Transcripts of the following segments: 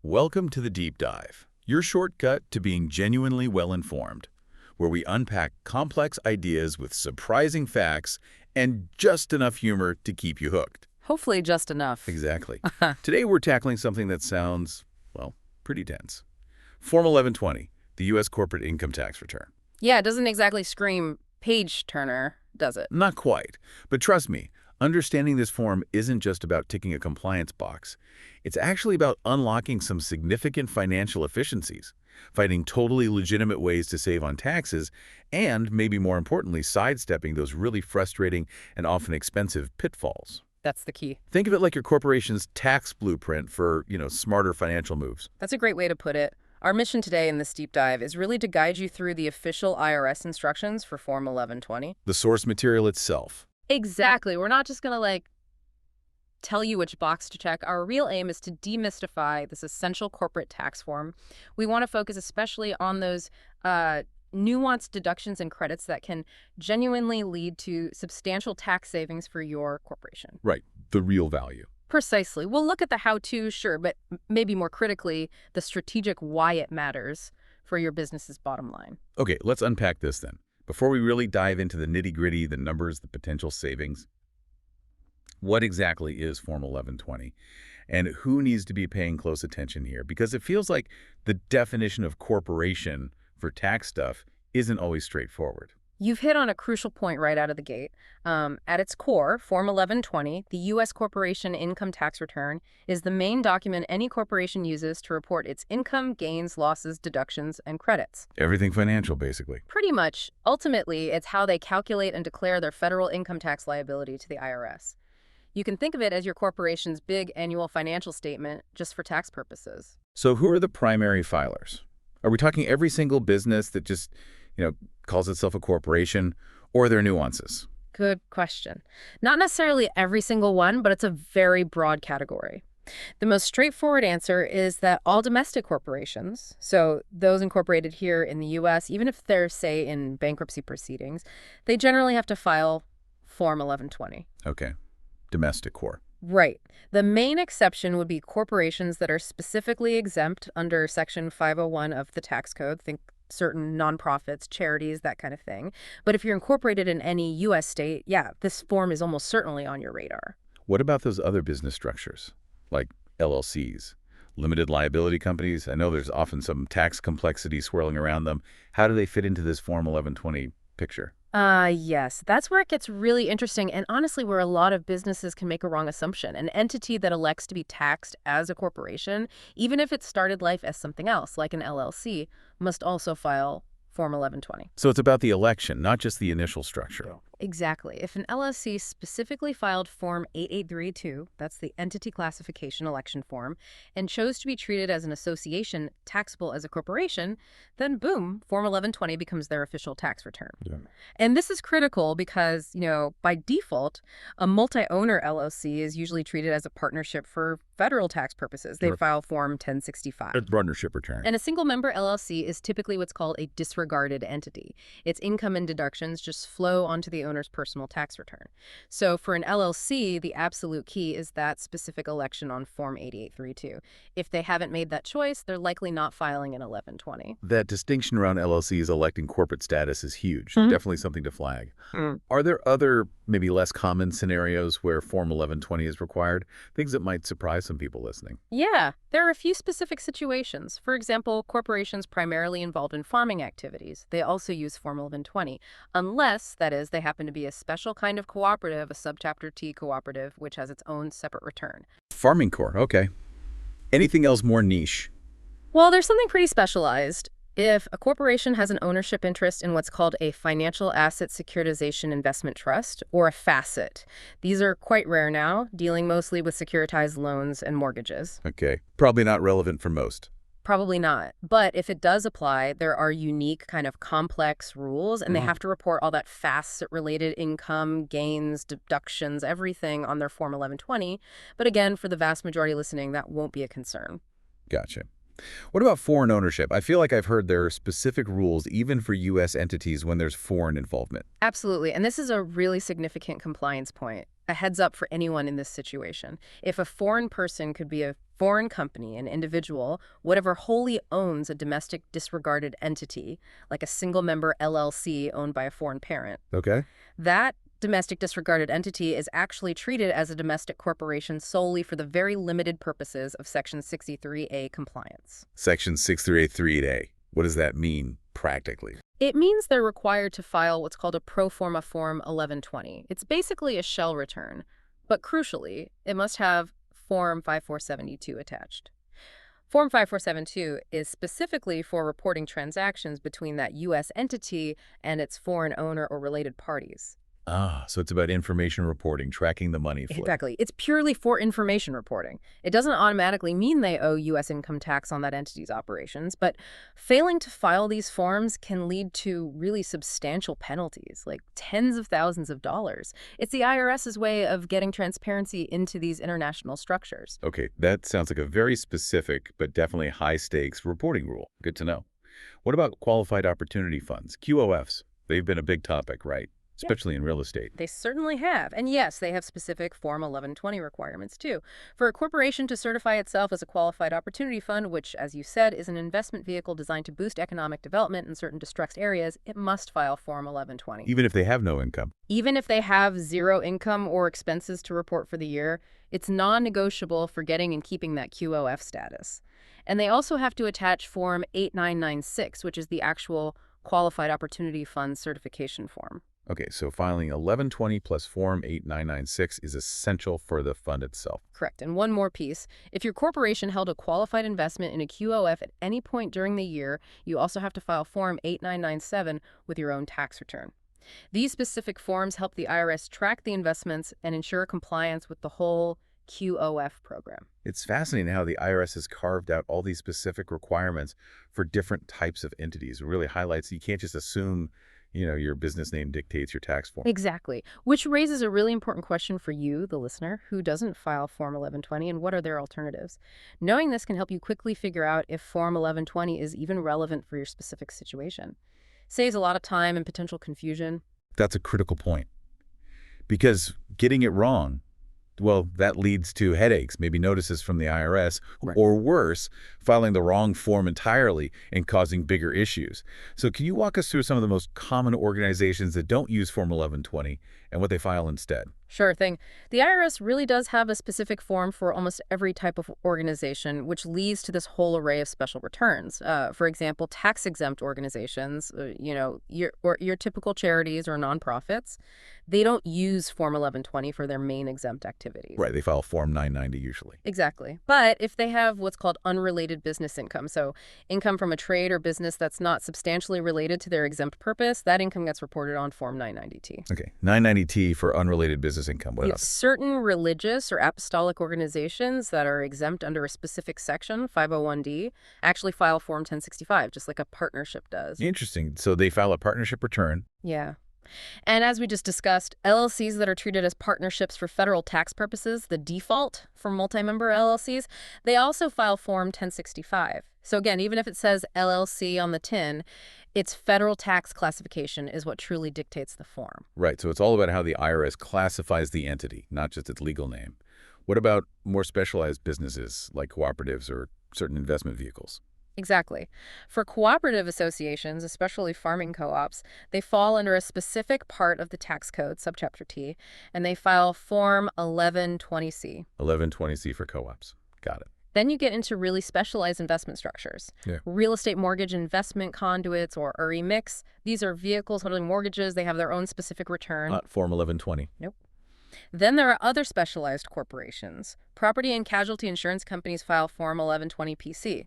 Welcome to the Deep Dive, your shortcut to being genuinely well-informed, where we unpack complex ideas with surprising facts and just enough humor to keep you hooked. Hopefully just enough. Exactly. Today we're tackling something that sounds, well, pretty dense. Form 1120, the U.S. corporate income tax return. Yeah, it doesn't exactly scream page-turner, does it? Not quite, but trust me, understanding this form isn't just about ticking a compliance box. It's actually about unlocking some significant financial efficiencies, finding totally legitimate ways to save on taxes, and, maybe more importantly, sidestepping those really frustrating and often expensive pitfalls. That's the key. Think of it like your corporation's tax blueprint for, smarter financial moves. That's a great way to put it. Our mission today in this deep dive is really to guide you through the official IRS instructions for Form 1120. The source material itself. Exactly. We're not just going to, tell you which box to check. Our real aim is to demystify this essential corporate tax form. We want to focus especially on those nuanced deductions and credits that can genuinely lead to substantial tax savings for your corporation. Right. The real value. Precisely. We'll look at the how-to, sure, but maybe more critically, the strategic why it matters for your business's bottom line. Okay, let's unpack this then. Before we really dive into the nitty-gritty, the numbers, the potential savings, what exactly is Form 1120? And who needs to be paying close attention here? Because it feels like the definition of corporation for tax stuff isn't always straightforward. You've hit on a crucial point right out of the gate. At its core, Form 1120, the U.S. corporation income tax return, is the main document any corporation uses to report its income, gains, losses, deductions, and credits. Everything financial, basically. Pretty much. Ultimately, it's how they calculate and declare their federal income tax liability to the IRS. You can think of it as your corporation's big annual financial statement just for tax purposes. So who are the primary filers? Are we talking every single business that just, calls itself a corporation, or are there nuances? Good question. Not necessarily every single one, but it's a very broad category. The most straightforward answer is that all domestic corporations, so those incorporated here in the U.S., even if they're, say, in bankruptcy proceedings, they generally have to file Form 1120. Okay. Domestic core. Right. The main exception would be corporations that are specifically exempt under Section 501 of the tax code. Think certain nonprofits, charities, that kind of thing. But if you're incorporated in any U.S. state, yeah, this form is almost certainly on your radar. What about those other business structures, like LLCs, limited liability companies? I know there's often some tax complexity swirling around them. How do they fit into this Form 1120 picture? Yes, that's where it gets really interesting, and honestly where a lot of businesses can make a wrong assumption. An entity that elects to be taxed as a corporation, even if it started life as something else, like an LLC, must also file Form 1120. So it's about the election, not just the initial structure. Exactly. If an LLC specifically filed Form 8832, that's the entity classification election form, and chose to be treated as an association taxable as a corporation, then boom, Form 1120 becomes their official tax return. Yeah. And this is critical because, by default, a multi-owner LLC is usually treated as a partnership for federal tax purposes. They Sure. file Form 1065. A partnership return. And a single-member LLC is typically what's called a disregarded entity. Its income and deductions just flow onto the owner's personal tax return. So for an LLC, the absolute key is that specific election on Form 8832. If they haven't made that choice, they're likely not filing an 1120. That distinction around LLCs electing corporate status is huge. Definitely something to flag. Are there other, maybe less common scenarios where Form 1120 is required? Things that might surprise some people listening. Yeah, there are a few specific situations. For example, corporations primarily involved in farming activities. They also use Form 1120, unless, that is, they happen to be a special kind of cooperative, a Subchapter T cooperative, which has its own separate return. Farming core, okay. Anything else more niche? Well, there's something pretty specialized. If a corporation has an ownership interest in what's called a financial asset securitization investment trust, or a FAST, these are quite rare now, dealing mostly with securitized loans and mortgages. Okay. Probably not relevant for most. Probably not. But if it does apply, there are unique kind of complex rules, and they have to report all that FAST-related income, gains, deductions, everything on their Form 1120. But again, for the vast majority listening, that won't be a concern. Gotcha. What about foreign ownership? I feel like I've heard there are specific rules even for U.S. entities when there's foreign involvement. Absolutely. And this is a really significant compliance point. A heads up for anyone in this situation. If a foreign person could be a foreign company, an individual, whatever wholly owns a domestic disregarded entity, like a single-member LLC owned by a foreign parent, Okay. that domestic disregarded entity is actually treated as a domestic corporation solely for the very limited purposes of Section 63A compliance. Section 6383A. What does that mean practically? It means they're required to file what's called a pro forma Form 1120. It's basically a shell return, but crucially, it must have Form 5472 attached. Form 5472 is specifically for reporting transactions between that U.S. entity and its foreign owner or related parties. Ah, so it's about information reporting, tracking the money flow. Exactly. It's purely for information reporting. It doesn't automatically mean they owe U.S. income tax on that entity's operations, but failing to file these forms can lead to really substantial penalties, like tens of thousands of dollars. It's the IRS's way of getting transparency into these international structures. Okay, that sounds like a very specific but definitely high-stakes reporting rule. Good to know. What about qualified opportunity funds, QOFs? They've been a big topic, right? Especially in real estate. They certainly have. And yes, they have specific Form 1120 requirements, too. For a corporation to certify itself as a qualified opportunity fund, which, as you said, is an investment vehicle designed to boost economic development in certain distressed areas, it must file Form 1120. Even if they have no income. Even if they have zero income or expenses to report for the year, it's non-negotiable for getting and keeping that QOF status. And they also have to attach Form 8996, which is the actual Qualified Opportunity Fund certification form. Okay, so filing 1120 plus Form 8996 is essential for the fund itself. Correct. And one more piece. If your corporation held a qualified investment in a QOF at any point during the year, you also have to file Form 8997 with your own tax return. These specific forms help the IRS track the investments and ensure compliance with the whole QOF program. It's fascinating how the IRS has carved out all these specific requirements for different types of entities. It really highlights you can't just assume your business name dictates your tax form. Exactly. Which raises a really important question for you, the listener, who doesn't file Form 1120, and what are their alternatives? Knowing this can help you quickly figure out if Form 1120 is even relevant for your specific situation. Saves a lot of time and potential confusion. That's a critical point. Because getting it wrong, well, that leads to headaches, maybe notices from the IRS, Right. or worse, filing the wrong form entirely and causing bigger issues. So can you walk us through some of the most common organizations that don't use Form 1120 and what they file instead? Sure thing. The IRS really does have a specific form for almost every type of organization, which leads to this whole array of special returns. For example, tax-exempt organizations, your typical charities or nonprofits, they don't use Form 1120 for their main exempt activities. Right, they file Form 990 usually. Exactly. But if they have what's called unrelated business income, so income from a trade or business that's not substantially related to their exempt purpose, that income gets reported on Form 990T. Okay, 990T for unrelated business income. What else? Certain religious or apostolic organizations that are exempt under a specific section, 501D, actually file Form 1065, just like a partnership does. Interesting. So they file a partnership return. Yeah. And as we just discussed, LLCs that are treated as partnerships for federal tax purposes, the default for multi-member LLCs, they also file Form 1065. So again, even if it says LLC on the tin, its federal tax classification is what truly dictates the form. Right, so it's all about how the IRS classifies the entity, not just its legal name. What about more specialized businesses like cooperatives or certain investment vehicles? Exactly. For cooperative associations, especially farming co-ops, they fall under a specific part of the tax code, subchapter T, and they file Form 1120C. 1120C for co-ops. Got it. Then you get into really specialized investment structures. Yeah. Real estate mortgage investment conduits, or REMICs. These are vehicles holding mortgages. They have their own specific return. Not Form 1120. Nope. Then there are other specialized corporations. Property and casualty insurance companies file Form 1120PC.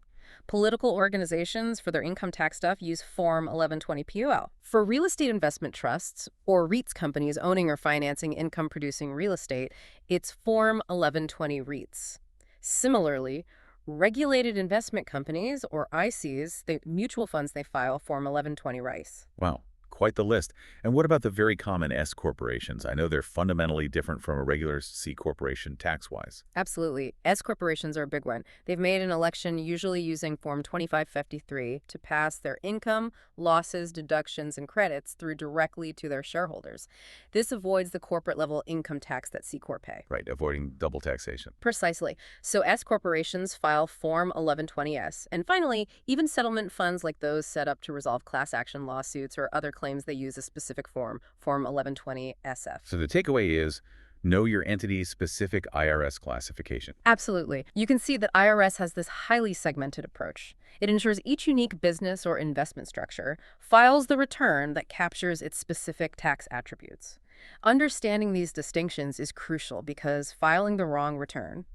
Political organizations, for their income tax stuff, use Form 1120PUL. For real estate investment trusts, or REITs companies owning or financing income-producing real estate, it's Form 1120 REITs. Similarly, regulated investment companies, or ICs, mutual funds, they file Form 1120 RICE. Wow. quite the list. And what about the very common S corporations? I know they're fundamentally different from a regular C corporation tax-wise. Absolutely. S corporations are a big one. They've made an election usually using Form 2553 to pass their income, losses, deductions, and credits through directly to their shareholders. This avoids the corporate-level income tax that C Corp pay. Right, avoiding double taxation. Precisely. So S corporations file Form 1120-S. And finally, even settlement funds like those set up to resolve class action lawsuits or other claims they use a specific form, Form 1120-SF. So the takeaway is know your entity's specific IRS classification. Absolutely. You can see that IRS has this highly segmented approach. It ensures each unique business or investment structure files the return that captures its specific tax attributes. Understanding these distinctions is crucial because filing the wrong return,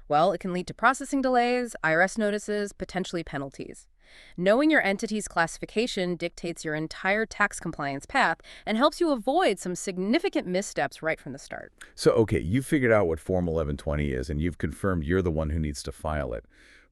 well, it can lead to processing delays, IRS notices, potentially penalties. Knowing your entity's classification dictates your entire tax compliance path and helps you avoid some significant missteps right from the start. So, okay, you've figured out what Form 1120 is, and you've confirmed you're the one who needs to file it.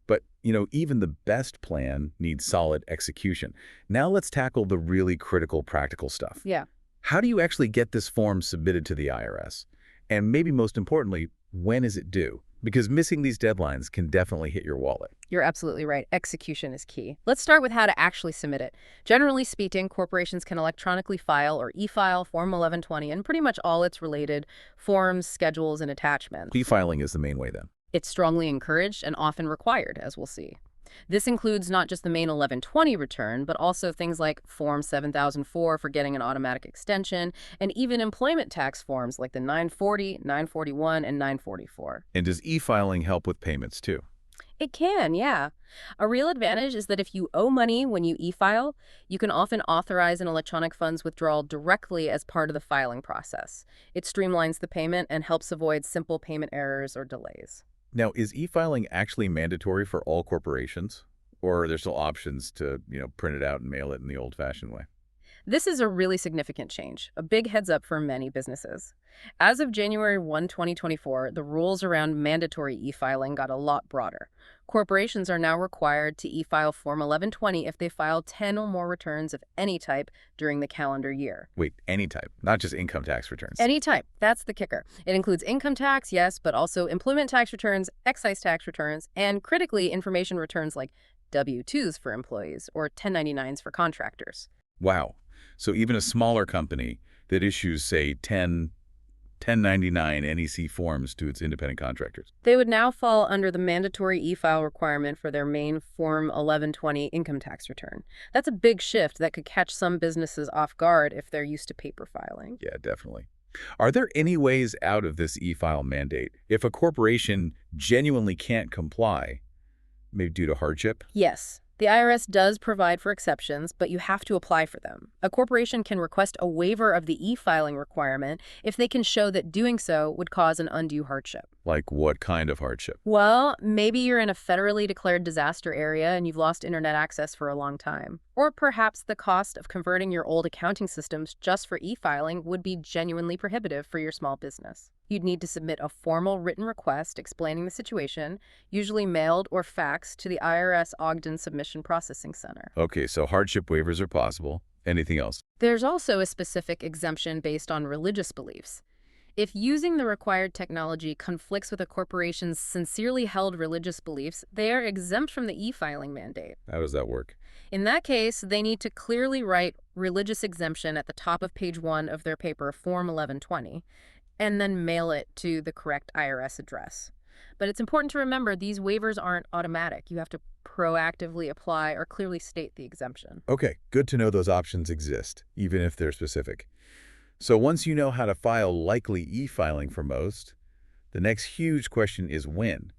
But, even the best plan needs solid execution. Now let's tackle the really critical practical stuff. Yeah. How do you actually get this form submitted to the IRS? And maybe most importantly, when is it due? Because missing these deadlines can definitely hit your wallet. You're absolutely right. Execution is key. Let's start with how to actually submit it. Generally speaking, corporations can electronically file or e-file Form 1120 and pretty much all its related forms, schedules, and attachments. E-filing is the main way then. It's strongly encouraged and often required, as we'll see. This includes not just the main 1120 return, but also things like Form 7004 for getting an automatic extension, and even employment tax forms like the 940, 941, and 944. And does e-filing help with payments too? It can, yeah. A real advantage is that if you owe money when you e-file, you can often authorize an electronic funds withdrawal directly as part of the filing process. It streamlines the payment and helps avoid simple payment errors or delays. Now, is e-filing actually mandatory for all corporations? Or are there still options to, print it out and mail it in the old-fashioned way? This is a really significant change, a big heads up for many businesses. As of January 1, 2024, the rules around mandatory e-filing got a lot broader. Corporations are now required to e-file Form 1120 if they file 10 or more returns of any type during the calendar year. Wait, any type, not just income tax returns. Any type. That's the kicker. It includes income tax, yes, but also employment tax returns, excise tax returns, and critically, information returns like W-2s for employees or 1099s for contractors. Wow. So even a smaller company that issues, say, 1099 NEC forms to its independent contractors. They would now fall under the mandatory e-file requirement for their main Form 1120 income tax return. That's a big shift that could catch some businesses off guard if they're used to paper filing. Yeah, definitely. Are there any ways out of this e-file mandate if a corporation genuinely can't comply, maybe due to hardship? Yes. The IRS does provide for exceptions, but you have to apply for them. A corporation can request a waiver of the e-filing requirement if they can show that doing so would cause an undue hardship. Like what kind of hardship? Well, maybe you're in a federally declared disaster area and you've lost internet access for a long time. Or perhaps the cost of converting your old accounting systems just for e-filing would be genuinely prohibitive for your small business. You'd need to submit a formal written request explaining the situation, usually mailed or faxed to the IRS Ogden Submission Processing Center. Okay, so hardship waivers are possible. Anything else? There's also a specific exemption based on religious beliefs. If using the required technology conflicts with a corporation's sincerely held religious beliefs, they are exempt from the e-filing mandate. How does that work? In that case, they need to clearly write religious exemption at the top of page 1 of their paper, Form 1120, and then mail it to the correct IRS address. But it's important to remember these waivers aren't automatic. You have to proactively apply or clearly state the exemption. Okay, good to know those options exist, even if they're specific. So once you know how to file likely e-filing for most, the next huge question is when.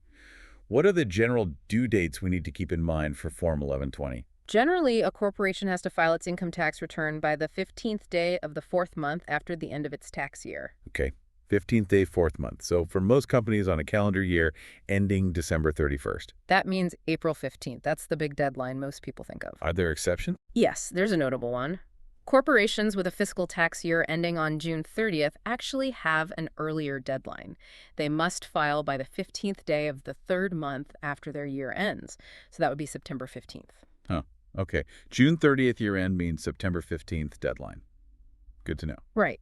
What are the general due dates we need to keep in mind for Form 1120? Generally, a corporation has to file its income tax return by the 15th day of the 4th month after the end of its tax year. Okay, 15th day, 4th month. So for most companies on a calendar year ending December 31st. That means April 15th. That's the big deadline most people think of. Are there exceptions? Yes, there's a notable one. Corporations with a fiscal tax year ending on June 30th actually have an earlier deadline. They must file by the 15th day of the 3rd month after their year ends. So that would be September 15th. Huh. Okay. June 30th year end means September 15th deadline. Good to know. Right.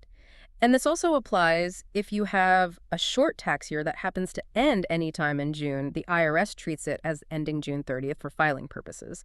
And this also applies if you have a short tax year that happens to end anytime in June. The IRS treats it as ending June 30th for filing purposes.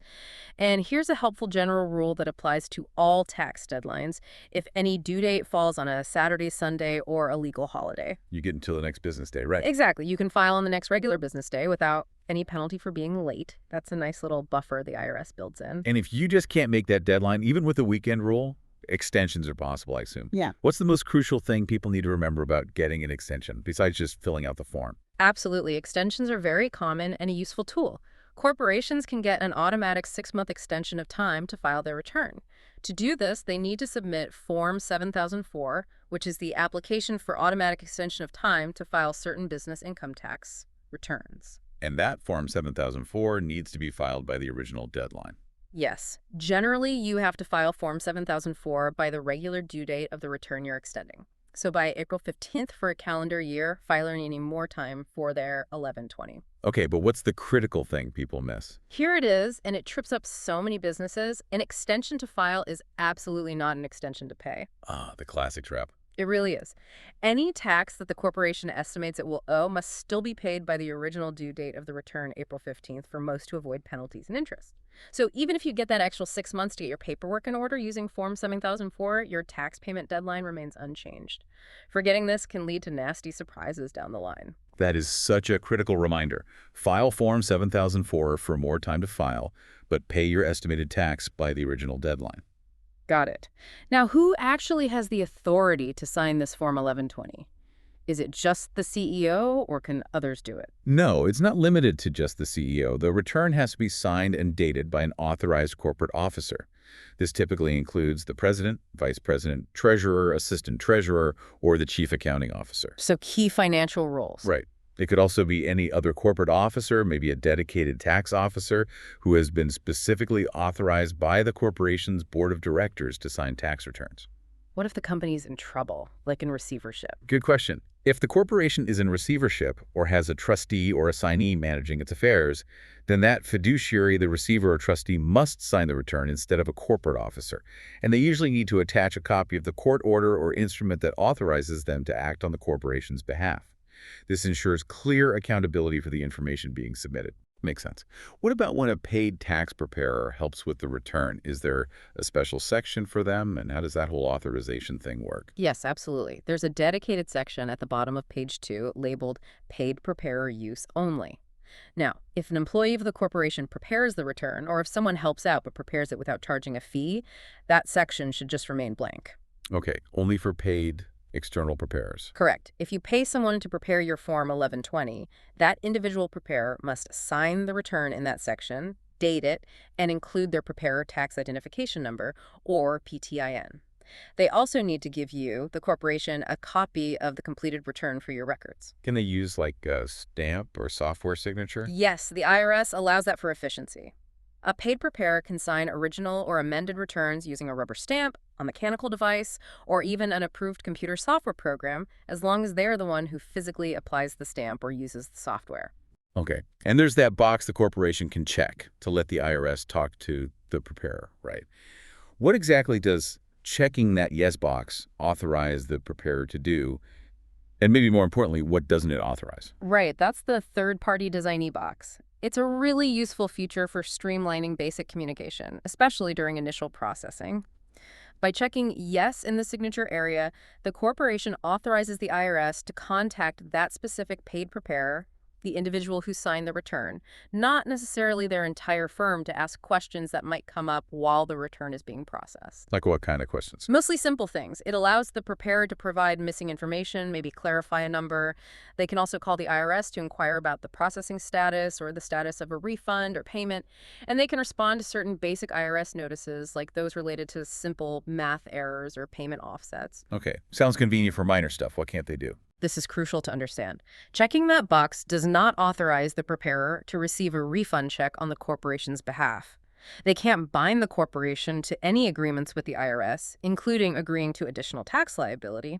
And here's a helpful general rule that applies to all tax deadlines if any due date falls on a Saturday, Sunday, or a legal holiday. You get until the next business day, right? Exactly. You can file on the next regular business day without any penalty for being late. That's a nice little buffer the IRS builds in. And if you just can't make that deadline, even with the weekend rule, extensions are possible, I assume. Yeah. What's the most crucial thing people need to remember about getting an extension, besides just filling out the form? Absolutely. Extensions are very common and a useful tool. Corporations can get an automatic 6-month extension of time to file their return. To do this, they need to submit Form 7004, which is the application for automatic extension of time to file certain business income tax returns. And that Form 7004 needs to be filed by the original deadline. Yes. Generally, you have to file Form 7004 by the regular due date of the return you're extending. So by April 15th for a calendar year, filer needing more time for their 11/20. Okay, but what's the critical thing people miss? Here it is, and it trips up so many businesses. An extension to file is absolutely not an extension to pay. Ah, the classic trap. It really is. Any tax that the corporation estimates it will owe must still be paid by the original due date of the return, April 15th, for most to avoid penalties and interest. So even if you get that extra 6 months to get your paperwork in order using Form 7004, your tax payment deadline remains unchanged. Forgetting this can lead to nasty surprises down the line. That is such a critical reminder. File Form 7004 for more time to file, but pay your estimated tax by the original deadline. Got it. Now, who actually has the authority to sign this Form 1120? Is it just the CEO, or can others do it? No, it's not limited to just the CEO. The return has to be signed and dated by an authorized corporate officer. This typically includes the president, vice president, treasurer, assistant treasurer, or the chief accounting officer. So key financial roles. Right. It could also be any other corporate officer, maybe a dedicated tax officer who has been specifically authorized by the corporation's board of directors to sign tax returns. What if the company's in trouble, like in receivership? Good question. If the corporation is in receivership or has a trustee or assignee managing its affairs, then that fiduciary, the receiver or trustee, must sign the return instead of a corporate officer. And they usually need to attach a copy of the court order or instrument that authorizes them to act on the corporation's behalf. This ensures clear accountability for the information being submitted. Makes sense. What about when a paid tax preparer helps with the return? Is there a special section for them, and how does that whole authorization thing work? Yes, absolutely. There's a dedicated section at the bottom of page 2 labeled Paid Preparer Use Only. Now, if an employee of the corporation prepares the return, or if someone helps out but prepares it without charging a fee, that section should just remain blank. Okay, only for paid external preparers. Correct. If you pay someone to prepare your Form 1120, that individual preparer must sign the return in that section, date it, and include their preparer tax identification number, or PTIN. They also need to give you, the corporation, a copy of the completed return for your records. Can they use like a stamp or software signature? Yes, the IRS allows that for efficiency. A paid preparer can sign original or amended returns using a rubber stamp, a mechanical device, or even an approved computer software program, as long as they're the one who physically applies the stamp or uses the software. Okay. And there's that box the corporation can check to let the IRS talk to the preparer, right? What exactly does checking that yes box authorize the preparer to do? And maybe more importantly, what doesn't it authorize? Right, that's the third-party designee box. It's a really useful feature for streamlining basic communication, especially during initial processing. By checking yes in the signature area, the corporation authorizes the IRS to contact that specific paid preparer, the individual who signed the return, not necessarily their entire firm, to ask questions that might come up while the return is being processed. Like what kind of questions? Mostly simple things. It allows the preparer to provide missing information, maybe clarify a number. They can also call the IRS to inquire about the processing status or the status of a refund or payment. And they can respond to certain basic IRS notices, like those related to simple math errors or payment offsets. Okay. Sounds convenient for minor stuff. What can't they do? This is crucial to understand. Checking that box does not authorize the preparer to receive a refund check on the corporation's behalf. They can't bind the corporation to any agreements with the IRS, including agreeing to additional tax liability.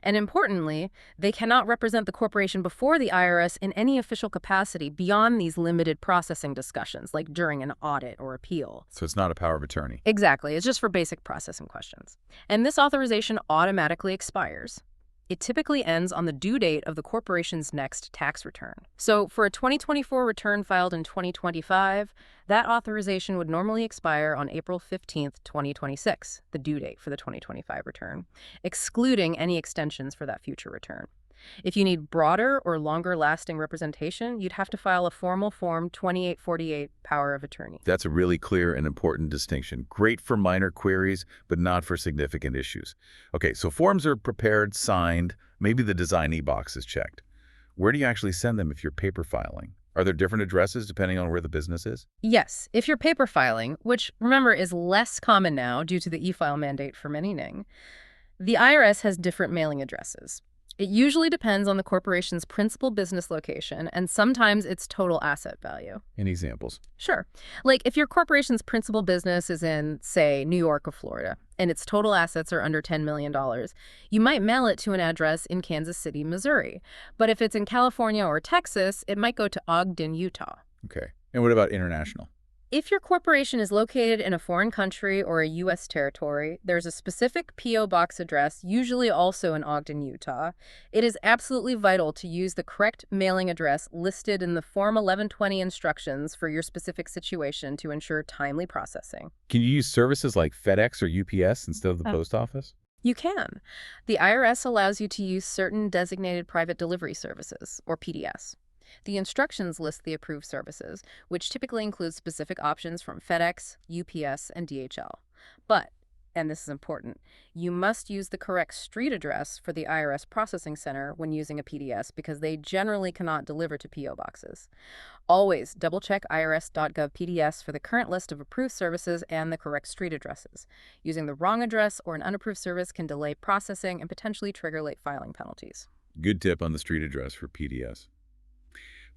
And importantly, they cannot represent the corporation before the IRS in any official capacity beyond these limited processing discussions, like during an audit or appeal. So it's not a power of attorney. Exactly. It's just for basic processing questions. And this authorization automatically expires. It typically ends on the due date of the corporation's next tax return. So for a 2024 return filed in 2025, that authorization would normally expire on April 15th, 2026, the due date for the 2025 return, excluding any extensions for that future return. If you need broader or longer-lasting representation, you'd have to file a formal Form 2848 power of attorney. That's a really clear and important distinction. Great for minor queries, but not for significant issues. Okay, so forms are prepared, signed, maybe the designee box is checked. Where do you actually send them if you're paper filing? Are there different addresses depending on where the business is? Yes, if you're paper filing, which, remember, is less common now due to the e-file mandate for many NING, the IRS has different mailing addresses. It usually depends on the corporation's principal business location and sometimes its total asset value. Any examples? Sure. Like if your corporation's principal business is in, say, New York or Florida, and its total assets are under $10 million, you might mail it to an address in Kansas City, Missouri. But if it's in California or Texas, it might go to Ogden, Utah. Okay. And what about international? If your corporation is located in a foreign country or a U.S. territory, there's a specific P.O. box address, usually also in Ogden, Utah. It is absolutely vital to use the correct mailing address listed in the Form 1120 instructions for your specific situation to ensure timely processing. Can you use services like FedEx or UPS instead of the post office? You can. The IRS allows you to use certain designated private delivery services, or PDS. The instructions list the approved services, which typically include specific options from FedEx, UPS, and DHL. But, and this is important, you must use the correct street address for the IRS processing center when using a PDS because they generally cannot deliver to P.O. boxes. Always double-check irs.gov PDS for the current list of approved services and the correct street addresses. Using the wrong address or an unapproved service can delay processing and potentially trigger late filing penalties. Good tip on the street address for PDS.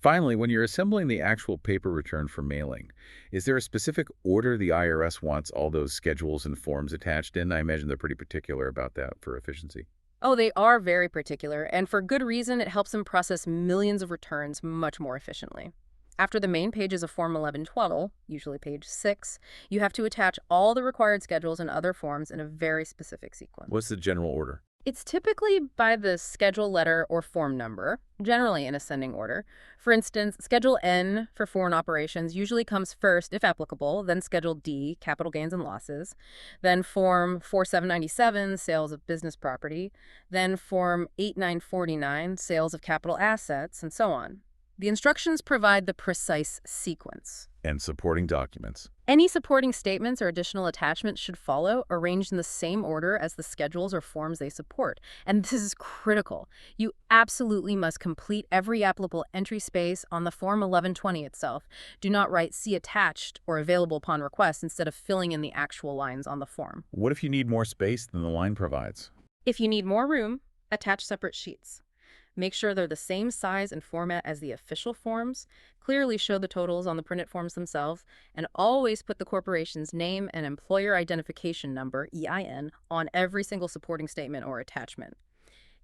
Finally, when you're assembling the actual paper return for mailing, is there a specific order the IRS wants all those schedules and forms attached in? I imagine they're pretty particular about that for efficiency. Oh, they are very particular, and for good reason. It helps them process millions of returns much more efficiently. After the main pages of Form 1112, usually page 6, you have to attach all the required schedules and other forms in a very specific sequence. What's the general order? It's typically by the schedule letter or form number, generally in ascending order. For instance, Schedule N for foreign operations usually comes first, if applicable, then Schedule D, capital gains and losses, then Form 4797, sales of business property, then Form 8949, sales of capital assets, and so on. The instructions provide the precise sequence. And supporting documents. Any supporting statements or additional attachments should follow, arranged in the same order as the schedules or forms they support. And this is critical. You absolutely must complete every applicable entry space on the Form 1120 itself. Do not write "see attached" or "available upon request" instead of filling in the actual lines on the form. What if you need more space than the line provides? If you need more room, attach separate sheets. Make sure they're the same size and format as the official forms, clearly show the totals on the printed forms themselves, and always put the corporation's name and employer identification number, EIN, on every single supporting statement or attachment.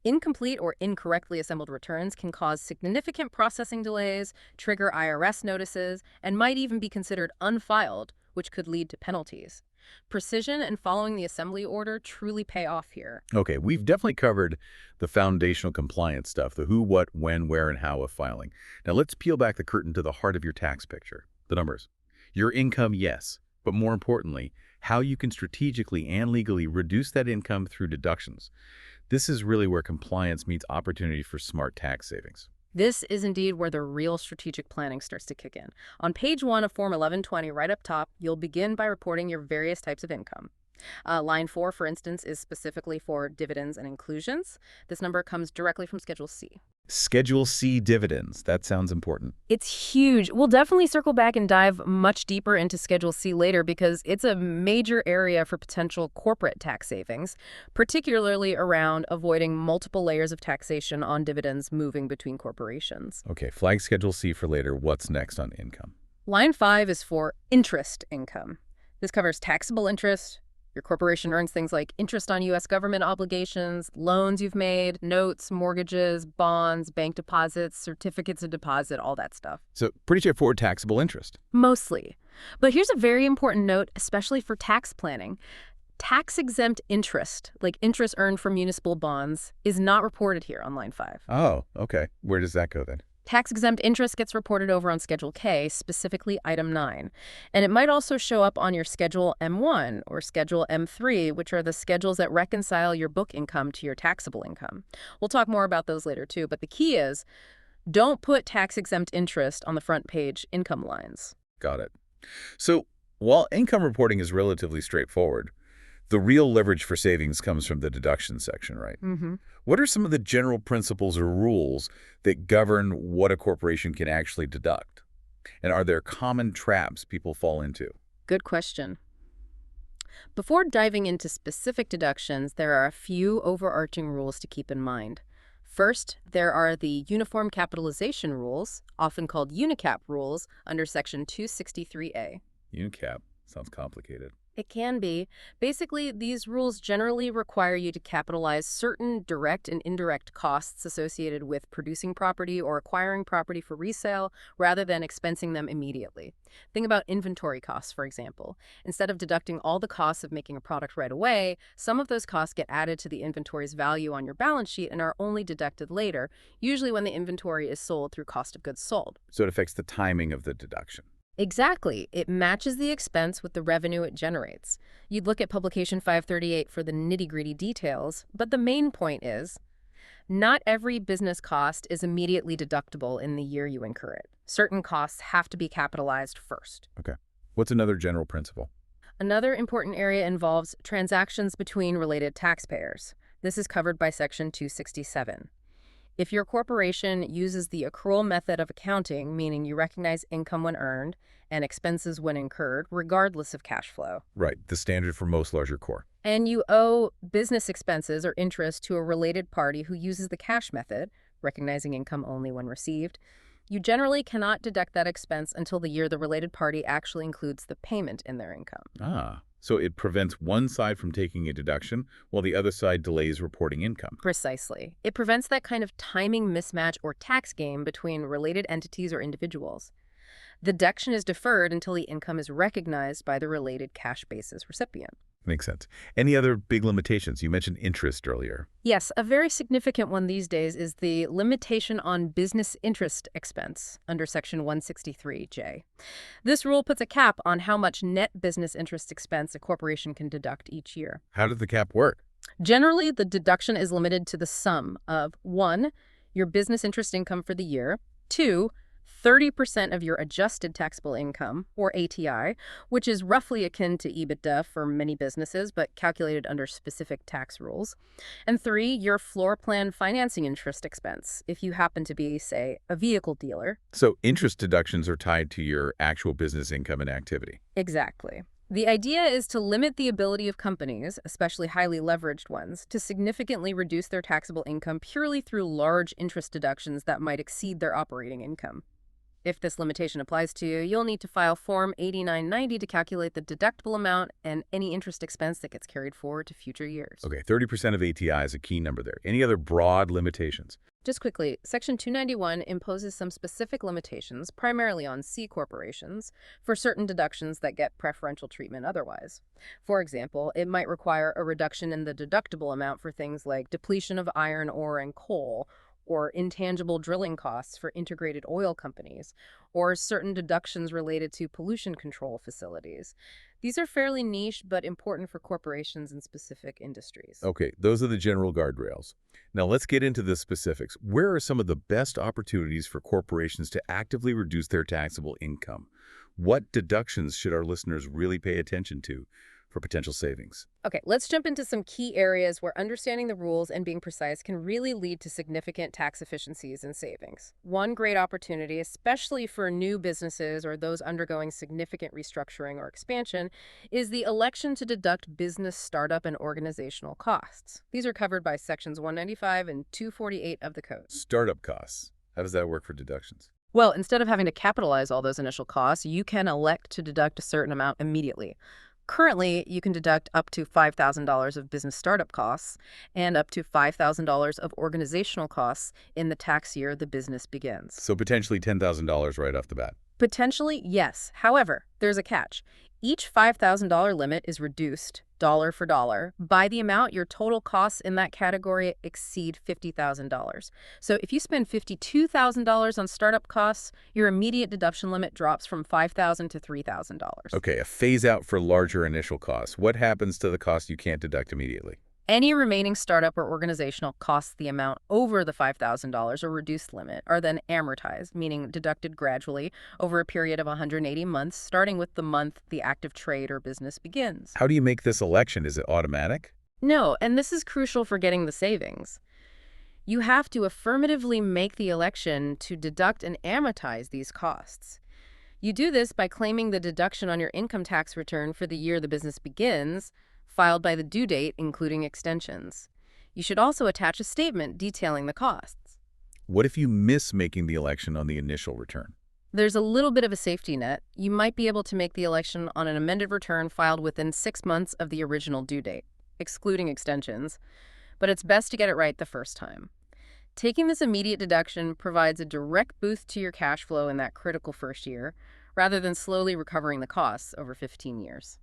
Incomplete or incorrectly assembled returns can cause significant processing delays, trigger IRS notices, and might even be considered unfiled, which could lead to penalties. Precision and following the assembly order truly pay off here. Okay, we've definitely covered the foundational compliance stuff, the who, what, when, where, and how of filing. Now let's peel back the curtain to the heart of your tax picture, the numbers. Your income, yes, but more importantly, how you can strategically and legally reduce that income through deductions. This is really where compliance meets opportunity for smart tax savings. This is indeed where the real strategic planning starts to kick in. On page 1 of Form 1120, right up top, you'll begin by reporting your various types of income. Line 4, for instance, is specifically for dividends and inclusions. This number comes directly from Schedule C. Schedule C dividends. That sounds important. It's huge. We'll definitely circle back and dive much deeper into Schedule C later because it's a major area for potential corporate tax savings, particularly around avoiding multiple layers of taxation on dividends moving between corporations. Okay, flag Schedule C for later. What's next on income? Line 5 is for interest income. This covers taxable interest. Your corporation earns things like interest on U.S. government obligations, loans you've made, notes, mortgages, bonds, bank deposits, certificates of deposit, all that stuff. So pretty straightforward taxable interest. Mostly. But here's a very important note, especially for tax planning. Tax-exempt interest, like interest earned from municipal bonds, is not reported here on line 5. Oh, okay. Where does that go then? Tax-exempt interest gets reported over on Schedule K, specifically Item 9. And it might also show up on your Schedule M1 or Schedule M3, which are the schedules that reconcile your book income to your taxable income. We'll talk more about those later too, but the key is don't put tax-exempt interest on the front page income lines. Got it. So while income reporting is relatively straightforward, the real leverage for savings comes from the deduction section, right? Mm-hmm. What are some of the general principles or rules that govern what a corporation can actually deduct? And are there common traps people fall into? Good question. Before diving into specific deductions, there are a few overarching rules to keep in mind. First, there are the Uniform Capitalization Rules, often called UNICAP rules, under Section 263A. UNCAP sounds complicated. It can be. Basically, these rules generally require you to capitalize certain direct and indirect costs associated with producing property or acquiring property for resale rather than expensing them immediately. Think about inventory costs, for example. Instead of deducting all the costs of making a product right away, some of those costs get added to the inventory's value on your balance sheet and are only deducted later, usually when the inventory is sold through cost of goods sold. So it affects the timing of the deduction. Exactly. It matches the expense with the revenue it generates. You'd look at Publication 538 for the nitty-gritty details, but the main point is, not every business cost is immediately deductible in the year you incur it. Certain costs have to be capitalized first. Okay. What's another general principle? Another important area involves transactions between related taxpayers. This is covered by Section 267. If your corporation uses the accrual method of accounting, meaning you recognize income when earned and expenses when incurred, regardless of cash flow, Right, the standard for most larger corps. and you owe business expenses or interest to a related party who uses the cash method, recognizing income only when received, you generally cannot deduct that expense until the year the related party actually includes the payment in their income. So it prevents one side from taking a deduction while the other side delays reporting income. Precisely. It prevents that kind of timing mismatch or tax game between related entities or individuals. The deduction is deferred until the income is recognized by the related cash basis recipient. Makes sense. Any other big limitations? You mentioned interest earlier. Yes, a very significant one these days is the limitation on business interest expense under Section 163J. This rule puts a cap on how much net business interest expense a corporation can deduct each year. How does the cap work? Generally, the deduction is limited to the sum of 1, your business interest income for the year, 2, 30% of your adjusted taxable income, or ATI, which is roughly akin to EBITDA for many businesses, but calculated under specific tax rules. And 3, your floor plan financing interest expense, if you happen to be, say, a vehicle dealer. So interest deductions are tied to your actual business income and activity. Exactly. The idea is to limit the ability of companies, especially highly leveraged ones, to significantly reduce their taxable income purely through large interest deductions that might exceed their operating income. If this limitation applies to you, you'll need to file Form 8990 to calculate the deductible amount and any interest expense that gets carried forward to future years. Okay, 30% of ATI is a key number there. Any other broad limitations? Just quickly, Section 291 imposes some specific limitations, primarily on C corporations, for certain deductions that get preferential treatment otherwise. For example, it might require a reduction in the deductible amount for things like depletion of iron ore and coal, or intangible drilling costs for integrated oil companies, or certain deductions related to pollution control facilities. These are fairly niche but important for corporations in specific industries. Okay, those are the general guardrails. Now let's get into the specifics. Where are some of the best opportunities for corporations to actively reduce their taxable income? What deductions should our listeners really pay attention to for potential savings? Okay, let's jump into some key areas where understanding the rules and being precise can really lead to significant tax efficiencies and savings. One great opportunity, especially for new businesses or those undergoing significant restructuring or expansion, is the election to deduct business startup and organizational costs. These are covered by Sections 195 and 248 of the Code. Startup costs. How does that work for deductions? Well, instead of having to capitalize all those initial costs, you can elect to deduct a certain amount immediately. Currently, you can deduct up to $5,000 of business startup costs and up to $5,000 of organizational costs in the tax year the business begins. So potentially $10,000 right off the bat. Potentially, yes. However, there's a catch. Each $5,000 limit is reduced, dollar for dollar, by the amount your total costs in that category exceed $50,000. So if you spend $52,000 on startup costs, your immediate deduction limit drops from $5,000 to $3,000. Okay, a phase out for larger initial costs. What happens to the cost you can't deduct immediately? Any remaining startup or organizational costs the amount over the $5,000 or reduced limit are then amortized, meaning deducted gradually over a period of 180 months, starting with the month the active trade or business begins. How do you make this election? Is it automatic? No, and this is crucial for getting the savings. You have to affirmatively make the election to deduct and amortize these costs. You do this by claiming the deduction on your income tax return for the year the business begins, filed by the due date, including extensions. You should also attach a statement detailing the costs. What if you miss making the election on the initial return? There's a little bit of a safety net. You might be able to make the election on an amended return filed within 6 months of the original due date, excluding extensions, but it's best to get it right the first time. Taking this immediate deduction provides a direct boost to your cash flow in that critical first year, rather than slowly recovering the costs over 15 years.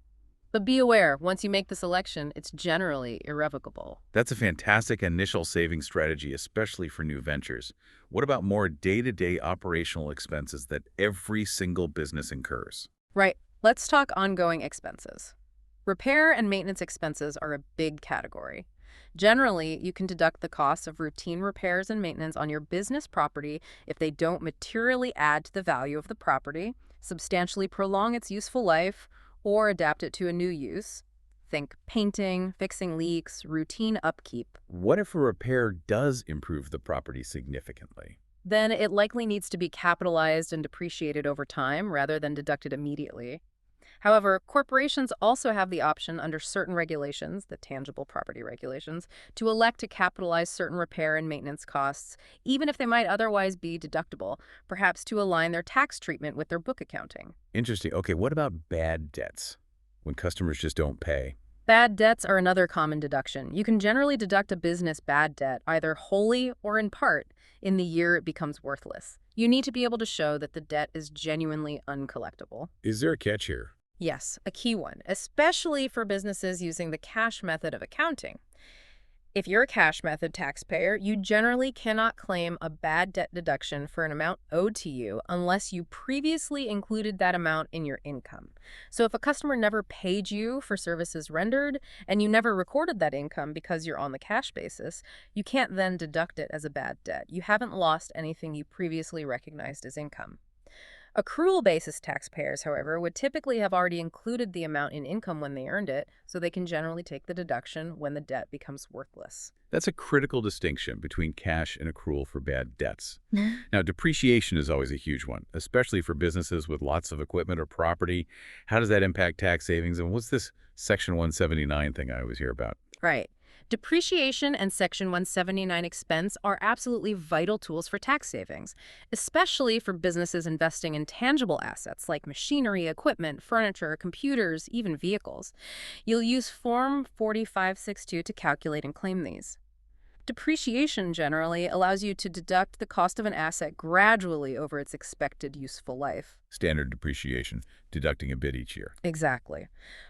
But be aware, once you make this election, it's generally irrevocable. That's a fantastic initial saving strategy, especially for new ventures. What about more day-to-day operational expenses that every single business incurs? Right. Let's talk ongoing expenses. Repair and maintenance expenses are a big category. Generally, you can deduct the costs of routine repairs and maintenance on your business property if they don't materially add to the value of the property, substantially prolong its useful life, or adapt it to a new use. Think painting, fixing leaks, routine upkeep. What if a repair does improve the property significantly? Then it likely needs to be capitalized and depreciated over time rather than deducted immediately. However, corporations also have the option under certain regulations, the tangible property regulations, to elect to capitalize certain repair and maintenance costs, even if they might otherwise be deductible, perhaps to align their tax treatment with their book accounting. Interesting. Okay, what about bad debts? When customers just don't pay? Bad debts are another common deduction. You can generally deduct a business bad debt, either wholly or in part, in the year it becomes worthless. You need to be able to show that the debt is genuinely uncollectible. Is there a catch here? Yes, a key one, especially for businesses using the cash method of accounting. If you're a cash method taxpayer, you generally cannot claim a bad debt deduction for an amount owed to you unless you previously included that amount in your income. So if a customer never paid you for services rendered and you never recorded that income because you're on the cash basis, you can't then deduct it as a bad debt. You haven't lost anything you previously recognized as income. Accrual basis taxpayers, however, would typically have already included the amount in income when they earned it, so they can generally take the deduction when the debt becomes worthless. That's a critical distinction between cash and accrual for bad debts. Now, depreciation is always a huge one, especially for businesses with lots of equipment or property. How does that impact tax savings? And what's this Section 179 thing I always hear about? Right. Depreciation and Section 179 expense are absolutely vital tools for tax savings, especially for businesses investing in tangible assets like machinery, equipment, furniture, computers, even vehicles. You'll use Form 4562 to calculate and claim these. Depreciation generally allows you to deduct the cost of an asset gradually over its expected useful life. Standard depreciation, deducting a bit each year. Exactly.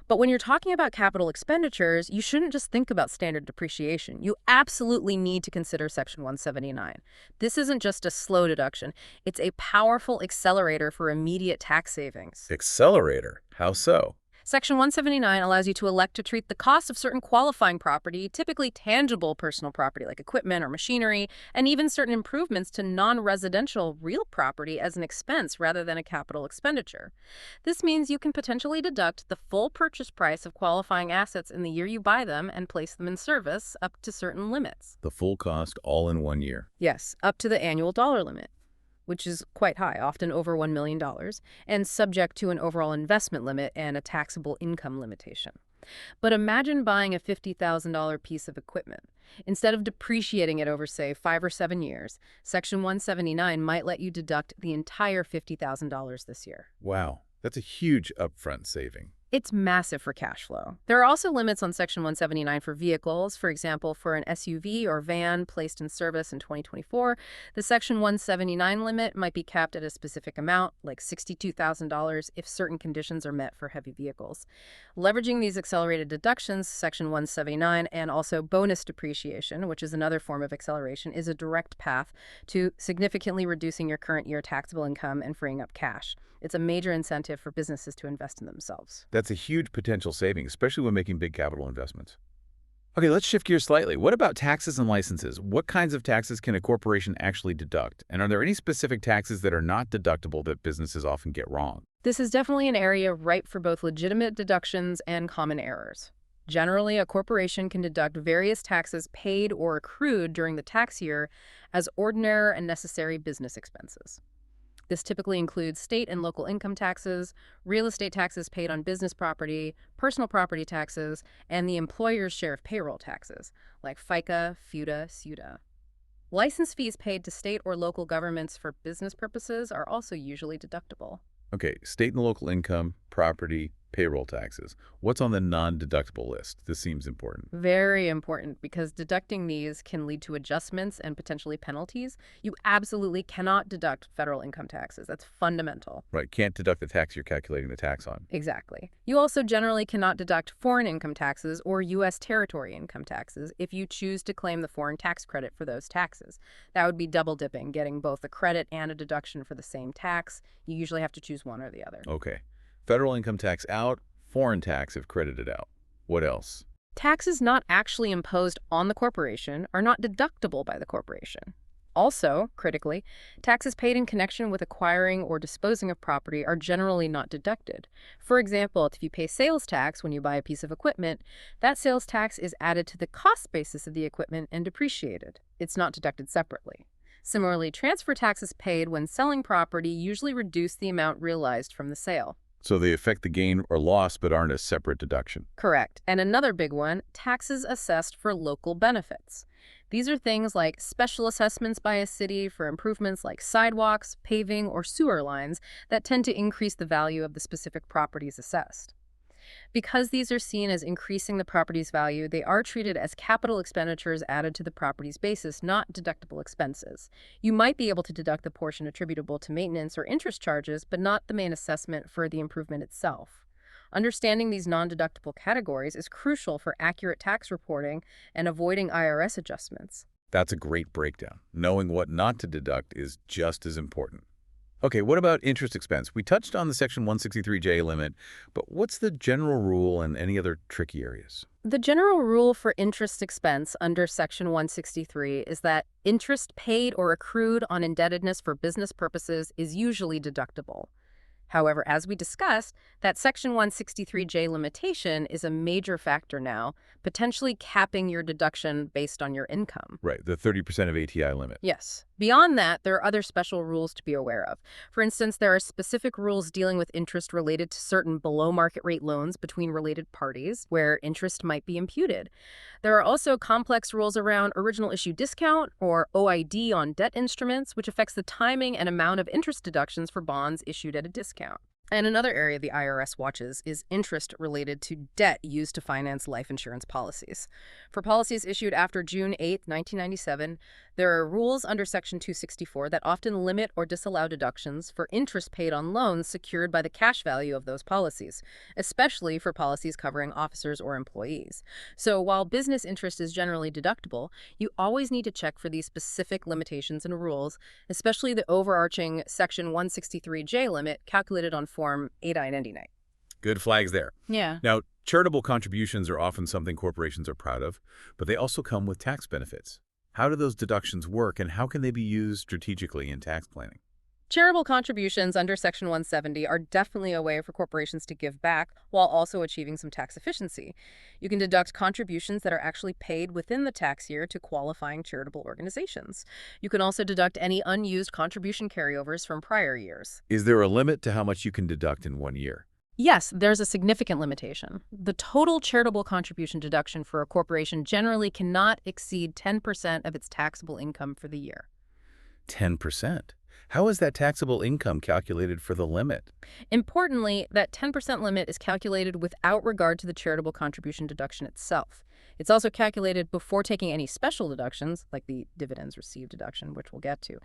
But when you're talking about capital expenditures, you shouldn't just think about standard depreciation. You absolutely need to consider Section 179. This isn't just a slow deduction. It's a powerful accelerator for immediate tax savings. Accelerator? How so? Section 179 allows you to elect to treat the cost of certain qualifying property, typically tangible personal property like equipment or machinery, and even certain improvements to non-residential real property as an expense rather than a capital expenditure. This means you can potentially deduct the full purchase price of qualifying assets in the year you buy them and place them in service up to certain limits. The full cost all in 1 year. Yes, up to the annual dollar limit, which is quite high, often over $1 million, and subject to an overall investment limit and a taxable income limitation. But imagine buying a $50,000 piece of equipment. Instead of depreciating it over, say, 5 or 7 years, Section 179 might let you deduct the entire $50,000 this year. Wow, that's a huge upfront saving. It's massive for cash flow. There are also limits on Section 179 for vehicles. For example, for an SUV or van placed in service in 2024, the Section 179 limit might be capped at a specific amount, like $62,000, if certain conditions are met for heavy vehicles. Leveraging these accelerated deductions, Section 179, and also bonus depreciation, which is another form of acceleration, is a direct path to significantly reducing your current year taxable income and freeing up cash. It's a major incentive for businesses to invest in themselves. That's a huge potential saving, especially when making big capital investments. Okay, let's shift gears slightly. What about taxes and licenses? What kinds of taxes can a corporation actually deduct? And are there any specific taxes that are not deductible that businesses often get wrong? This is definitely an area ripe for both legitimate deductions and common errors. Generally, a corporation can deduct various taxes paid or accrued during the tax year as ordinary and necessary business expenses. This typically includes state and local income taxes, real estate taxes paid on business property, personal property taxes, and the employer's share of payroll taxes, like FICA, FUTA, SUTA. License fees paid to state or local governments for business purposes are also usually deductible. Okay, state and local income, property, payroll taxes. What's on the non-deductible list? This seems important. Very important, because deducting these can lead to adjustments and potentially penalties. You absolutely cannot deduct federal income taxes. That's fundamental. Right, can't deduct the tax you're calculating the tax on. Exactly. You also generally cannot deduct foreign income taxes or U.S. territory income taxes if you choose to claim the foreign tax credit for those taxes. That would be double dipping, getting both a credit and a deduction for the same tax. You usually have to choose one or the other. Okay. Federal income tax out, foreign tax if credited out. What else? Taxes not actually imposed on the corporation are not deductible by the corporation. Also, critically, taxes paid in connection with acquiring or disposing of property are generally not deducted. For example, if you pay sales tax when you buy a piece of equipment, that sales tax is added to the cost basis of the equipment and depreciated. It's not deducted separately. Similarly, transfer taxes paid when selling property usually reduce the amount realized from the sale. So they affect the gain or loss but aren't a separate deduction. Correct. And another big one, taxes assessed for local benefits. These are things like special assessments by a city for improvements like sidewalks, paving, or sewer lines that tend to increase the value of the specific properties assessed. Because these are seen as increasing the property's value, they are treated as capital expenditures added to the property's basis, not deductible expenses. You might be able to deduct the portion attributable to maintenance or interest charges, but not the main assessment for the improvement itself. Understanding these non-deductible categories is crucial for accurate tax reporting and avoiding IRS adjustments. That's a great breakdown. Knowing what not to deduct is just as important. Okay, what about interest expense? We touched on the Section 163J limit, but what's the general rule and any other tricky areas? The general rule for interest expense under Section 163 is that interest paid or accrued on indebtedness for business purposes is usually deductible. However, as we discussed, that Section 163J limitation is a major factor now, potentially capping your deduction based on your income. Right, the 30% of ATI limit. Yes. Beyond that, there are other special rules to be aware of. For instance, there are specific rules dealing with interest related to certain below-market rate loans between related parties, where interest might be imputed. There are also complex rules around original issue discount, or OID, on debt instruments, which affects the timing and amount of interest deductions for bonds issued at a discount. And another area the IRS watches is interest related to debt used to finance life insurance policies. For policies issued after June 8, 1997, there are rules under Section 264 that often limit or disallow deductions for interest paid on loans secured by the cash value of those policies, especially for policies covering officers or employees. So while business interest is generally deductible, you always need to check for these specific limitations and rules, especially the overarching Section 163J limit calculated on Form 8999. Good flags there. Yeah. Now, charitable contributions are often something corporations are proud of, but they also come with tax benefits. How do those deductions work, and how can they be used strategically in tax planning? Charitable contributions under Section 170 are definitely a way for corporations to give back while also achieving some tax efficiency. You can deduct contributions that are actually paid within the tax year to qualifying charitable organizations. You can also deduct any unused contribution carryovers from prior years. Is there a limit to how much you can deduct in one year? Yes, there's a significant limitation. The total charitable contribution deduction for a corporation generally cannot exceed 10% of its taxable income for the year. 10%. How is that taxable income calculated for the limit? Importantly, that 10% limit is calculated without regard to the charitable contribution deduction itself. It's also calculated before taking any special deductions, like the dividends received deduction, which we'll get to,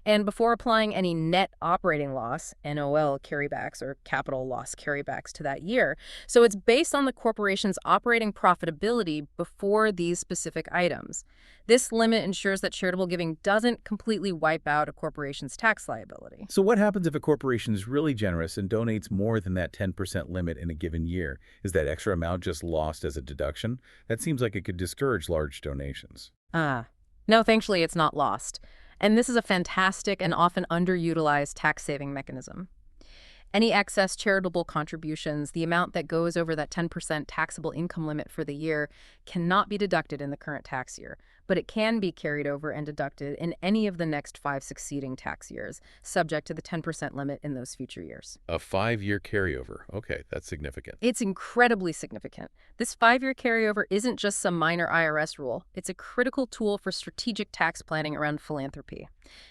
and before applying any net operating loss, NOL carrybacks or capital loss carrybacks to that year. So it's based on the corporation's operating profitability before these specific items. This limit ensures that charitable giving doesn't completely wipe out a corporation's tax liability. So what happens if a corporation is really generous and donates more than that 10% limit in a given year? Is that extra amount just lost as a deduction? That seems like it could discourage large donations. No, thankfully it's not lost. And this is a fantastic and often underutilized tax-saving mechanism. Any excess charitable contributions, the amount that goes over that 10% taxable income limit for the year, cannot be deducted in the current tax year, but it can be carried over and deducted in any of the next 5 succeeding tax years, subject to the 10% limit in those future years. A 5-year carryover. Okay, that's significant. It's incredibly significant. This 5-year carryover isn't just some minor IRS rule. It's a critical tool for strategic tax planning around philanthropy.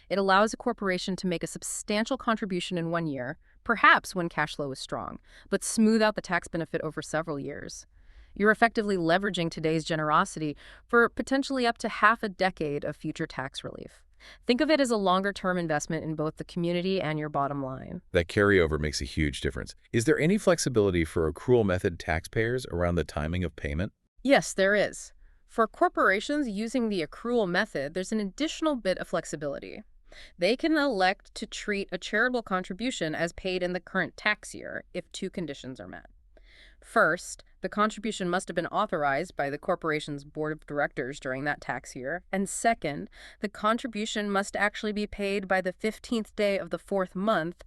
It allows a corporation to make a substantial contribution in one year, perhaps when cash flow is strong, but smooth out the tax benefit over several years. You're effectively leveraging today's generosity for potentially up to half a decade of future tax relief. Think of it as a longer-term investment in both the community and your bottom line. That carryover makes a huge difference. Is there any flexibility for accrual method taxpayers around the timing of payment? Yes, there is. For corporations using the accrual method, there's an additional bit of flexibility. They can elect to treat a charitable contribution as paid in the current tax year if 2 conditions are met. First, the contribution must have been authorized by the corporation's board of directors during that tax year. And second, the contribution must actually be paid by the 15th day of the 4th month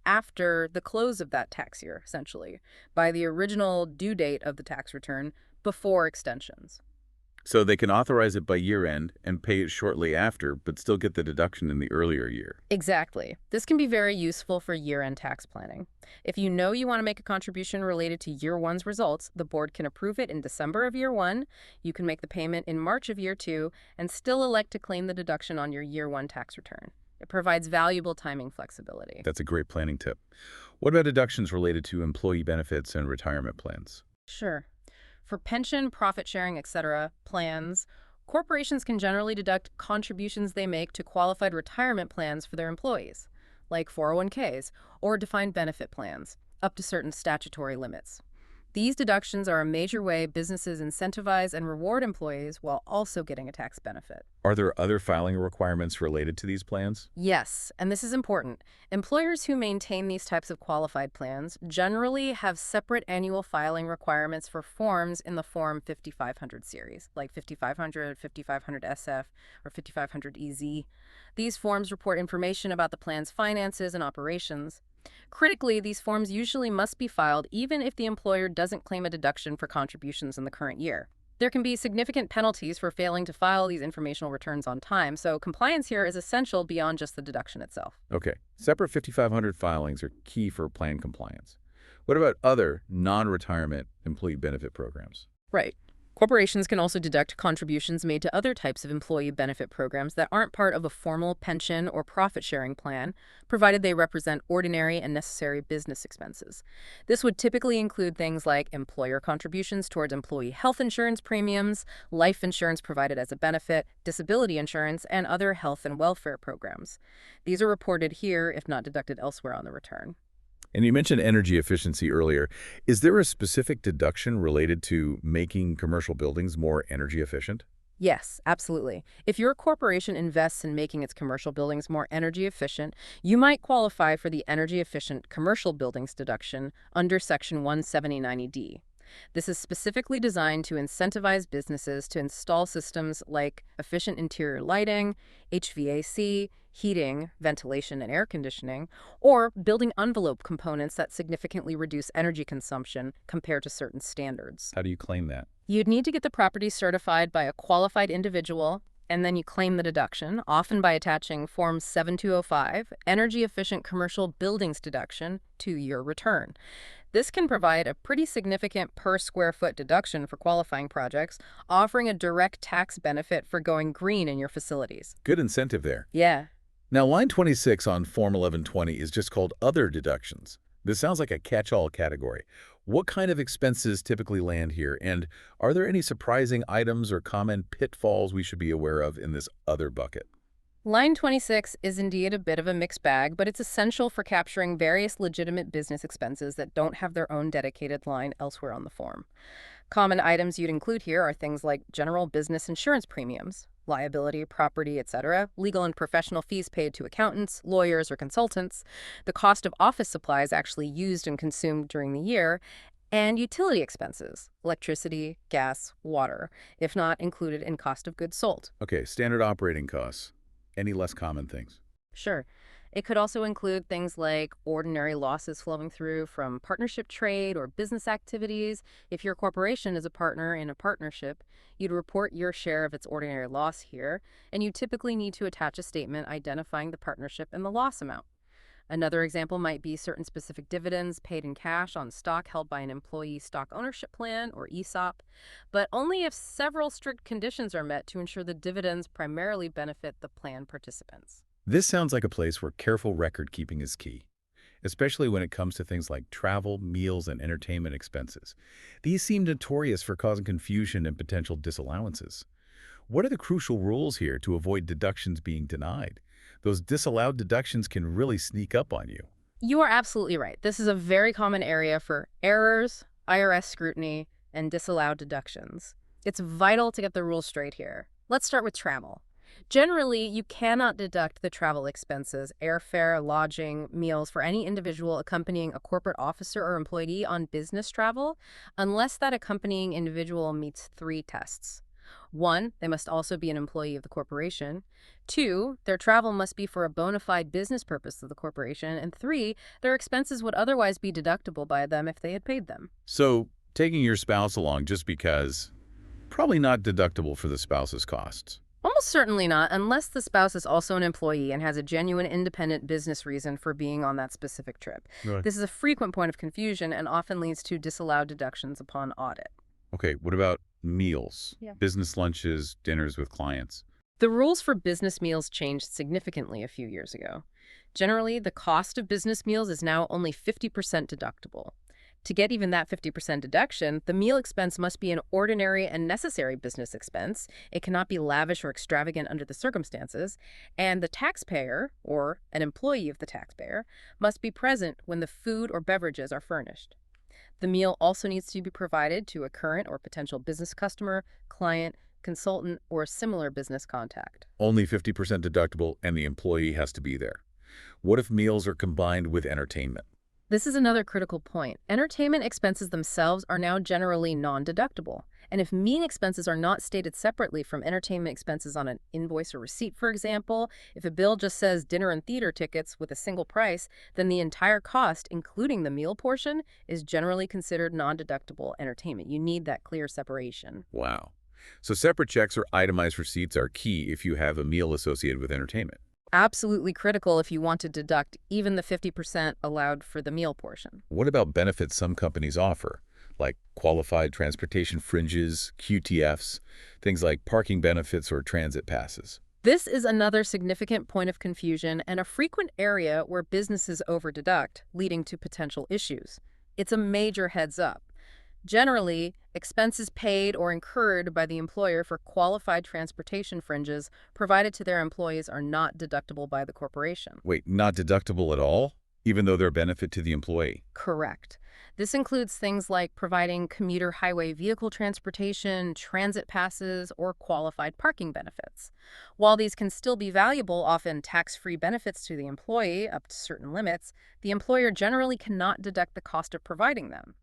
after the close of that tax year, essentially, by the original due date of the tax return before extensions. So they can authorize it by year end and pay it shortly after, but still get the deduction in the earlier year. Exactly. This can be very useful for year-end tax planning. If you know you want to make a contribution related to year one's results, the board can approve it in December of year one, you can make the payment in March of year two, and still elect to claim the deduction on your year one tax return. It provides valuable timing flexibility. That's a great planning tip. What about deductions related to employee benefits and retirement plans? Sure. For pension, profit sharing, etc. plans, corporations can generally deduct contributions they make to qualified retirement plans for their employees, like 401ks or defined benefit plans, up to certain statutory limits. These deductions are a major way businesses incentivize and reward employees while also getting a tax benefit. Are there other filing requirements related to these plans? Yes, and this is important. Employers who maintain these types of qualified plans generally have separate annual filing requirements for forms in the Form 5500 series, like 5500, 5500SF, or 5500EZ. These forms report information about the plan's finances and operations. Critically, these forms usually must be filed even if the employer doesn't claim a deduction for contributions in the current year. There can be significant penalties for failing to file these informational returns on time, so compliance here is essential beyond just the deduction itself. Okay, separate 5500 filings are key for plan compliance. What about other non-retirement employee benefit programs? Right. Corporations can also deduct contributions made to other types of employee benefit programs that aren't part of a formal pension or profit-sharing plan, provided they represent ordinary and necessary business expenses. This would typically include things like employer contributions towards employee health insurance premiums, life insurance provided as a benefit, disability insurance, and other health and welfare programs. These are reported here if not deducted elsewhere on the return. And you mentioned energy efficiency earlier. Is there a specific deduction related to making commercial buildings more energy efficient? Yes, absolutely. If your corporation invests in making its commercial buildings more energy efficient, you might qualify for the energy efficient commercial buildings deduction under Section 17090D. This is specifically designed to incentivize businesses to install systems like efficient interior lighting, HVAC, heating, ventilation, and air conditioning, or building envelope components that significantly reduce energy consumption compared to certain standards. How do you claim that? You'd need to get the property certified by a qualified individual, and then you claim the deduction, often by attaching Form 7205, Energy Efficient Commercial Buildings Deduction, to your return. This can provide a pretty significant per square foot deduction for qualifying projects, offering a direct tax benefit for going green in your facilities. Good incentive there. Yeah. Now, line 26 on Form 1120 is just called Other Deductions. This sounds like a catch-all category. What kind of expenses typically land here, and are there any surprising items or common pitfalls we should be aware of in this other bucket? Line 26 is indeed a bit of a mixed bag, but it's essential for capturing various legitimate business expenses that don't have their own dedicated line elsewhere on the form. Common items you'd include here are things like general business insurance premiums, liability, property, etc., legal and professional fees paid to accountants, lawyers, or consultants, the cost of office supplies actually used and consumed during the year, and utility expenses, electricity, gas, water, if not included in cost of goods sold. Okay, standard operating costs. Any less common things? Sure. It could also include things like ordinary losses flowing through from partnership trade or business activities. If your corporation is a partner in a partnership, you'd report your share of its ordinary loss here, and you typically need to attach a statement identifying the partnership and the loss amount. Another example might be certain specific dividends paid in cash on stock held by an employee stock ownership plan, or ESOP, but only if several strict conditions are met to ensure the dividends primarily benefit the plan participants. This sounds like a place where careful record keeping is key, especially when it comes to things like travel, meals, and entertainment expenses. These seem notorious for causing confusion and potential disallowances. What are the crucial rules here to avoid deductions being denied? Those disallowed deductions can really sneak up on you. You are absolutely right. This is a very common area for errors, IRS scrutiny, and disallowed deductions. It's vital to get the rules straight here. Let's start with travel. Generally, you cannot deduct the travel expenses, airfare, lodging, meals for any individual accompanying a corporate officer or employee on business travel unless that accompanying individual meets three tests. 1, they must also be an employee of the corporation. 2, their travel must be for a bona fide business purpose of the corporation. And 3, their expenses would otherwise be deductible by them if they had paid them. So, taking your spouse along just because, probably not deductible for the spouse's costs. Almost certainly not, unless the spouse is also an employee and has a genuine independent business reason for being on that specific trip. Right. This is a frequent point of confusion and often leads to disallowed deductions upon audit. Okay, what about meals? Yeah. Business lunches, dinners with clients? The rules for business meals changed significantly a few years ago. Generally, the cost of business meals is now only 50% deductible. To get even that 50% deduction, the meal expense must be an ordinary and necessary business expense. It cannot be lavish or extravagant under the circumstances. And the taxpayer, or an employee of the taxpayer, must be present when the food or beverages are furnished. The meal also needs to be provided to a current or potential business customer, client, consultant, or a similar business contact. Only 50% deductible and the employee has to be there. What if meals are combined with entertainment? This is another critical point. Entertainment expenses themselves are now generally non-deductible. And if mean expenses are not stated separately from entertainment expenses on an invoice or receipt, for example, if a bill just says dinner and theater tickets with a single price, then the entire cost, including the meal portion, is generally considered non-deductible entertainment. You need that clear separation. Wow. So separate checks or itemized receipts are key if you have a meal associated with entertainment. Absolutely critical if you want to deduct even the 50% allowed for the meal portion. What about benefits some companies offer, like qualified transportation fringes, QTFs, things like parking benefits or transit passes? This is another significant point of confusion and a frequent area where businesses overdeduct, leading to potential issues. It's a major heads up. Generally, expenses paid or incurred by the employer for qualified transportation fringes provided to their employees are not deductible by the corporation. Wait, not deductible at all, even though they're a benefit to the employee? Correct. This includes things like providing commuter highway vehicle transportation, transit passes, or qualified parking benefits. While these can still be valuable, often tax-free benefits to the employee up to certain limits, the employer generally cannot deduct the cost of providing them.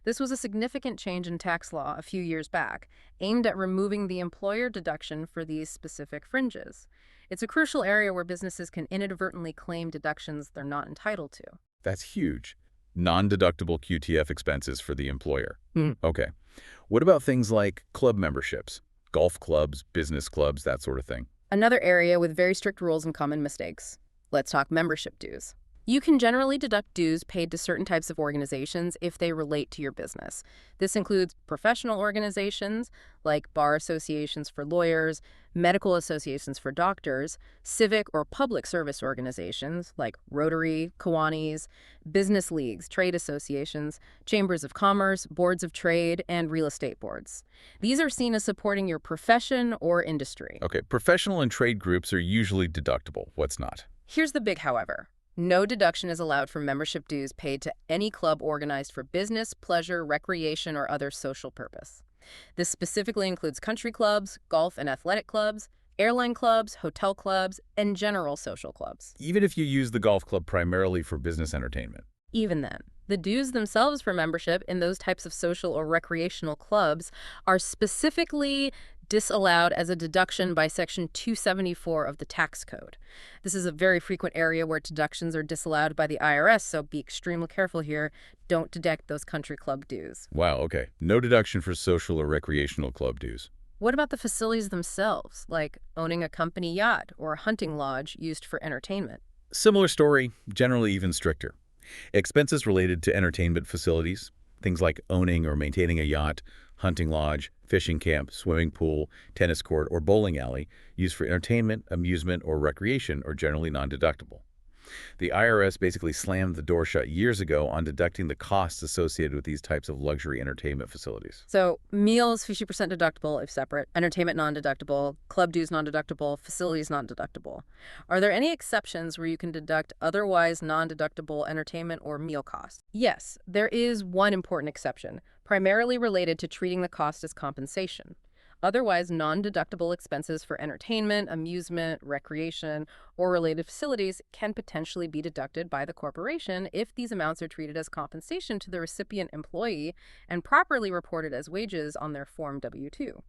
This was a significant change in tax law a few years back, aimed at removing the employer deduction for these specific fringes. It's a crucial area where businesses can inadvertently claim deductions they're not entitled to. That's huge. Non-deductible QTF expenses for the employer. Okay. What about things like club memberships? Golf clubs, business clubs, that sort of thing? Another area with very strict rules and common mistakes. Let's talk membership dues. You can generally deduct dues paid to certain types of organizations if they relate to your business. This includes professional organizations like bar associations for lawyers, medical associations for doctors, civic or public service organizations like Rotary, Kiwanis, business leagues, trade associations, chambers of commerce, boards of trade, and real estate boards. These are seen as supporting your profession or industry. Okay, professional and trade groups are usually deductible. What's not? Here's the big however. No deduction is allowed for membership dues paid to any club organized for business, pleasure, recreation, or other social purpose. This specifically includes country clubs, golf and athletic clubs, airline clubs, hotel clubs, and general social clubs. Even if you use the golf club primarily for business entertainment. Even then, the dues themselves for membership in those types of social or recreational clubs are specifically disallowed as a deduction by Section 274 of the tax code. This is a very frequent area where deductions are disallowed by the IRS, so be extremely careful here. Don't deduct those country club dues. Wow, okay. No deduction for social or recreational club dues. What about the facilities themselves, like owning a company yacht or a hunting lodge used for entertainment? Similar story, generally even stricter. Expenses related to entertainment facilities, things like owning or maintaining a yacht, hunting lodge, fishing camp, swimming pool, tennis court, or bowling alley used for entertainment, amusement, or recreation are generally non-deductible. The IRS basically slammed the door shut years ago on deducting the costs associated with these types of luxury entertainment facilities. So meals 50% deductible if separate, entertainment non-deductible, club dues non-deductible, facilities non-deductible. Are there any exceptions where you can deduct otherwise non-deductible entertainment or meal costs? Yes, there is one important exception, primarily related to treating the cost as compensation. Otherwise, non-deductible expenses for entertainment, amusement, recreation, or related facilities can potentially be deducted by the corporation if these amounts are treated as compensation to the recipient employee and properly reported as wages on their Form W-2.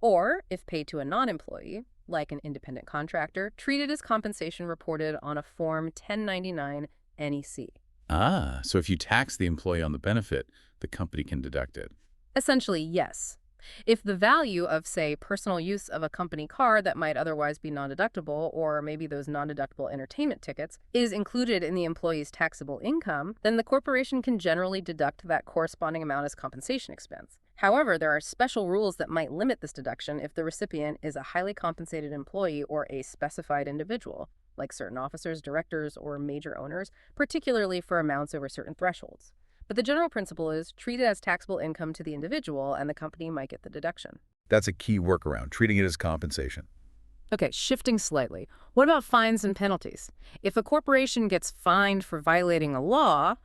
Or, if paid to a non-employee, like an independent contractor, treated as compensation reported on a Form 1099 NEC. Ah, so if you tax the employee on the benefit, the company can deduct it. Essentially, yes. If the value of, say, personal use of a company car that might otherwise be non-deductible, or maybe those non-deductible entertainment tickets, is included in the employee's taxable income, then the corporation can generally deduct that corresponding amount as compensation expense. However, there are special rules that might limit this deduction if the recipient is a highly compensated employee or a specified individual, like certain officers, directors, or major owners, particularly for amounts over certain thresholds. But the general principle is treat it as taxable income to the individual and the company might get the deduction. That's a key workaround, treating it as compensation. Okay, shifting slightly. What about fines and penalties? If a corporation gets fined for violating a law,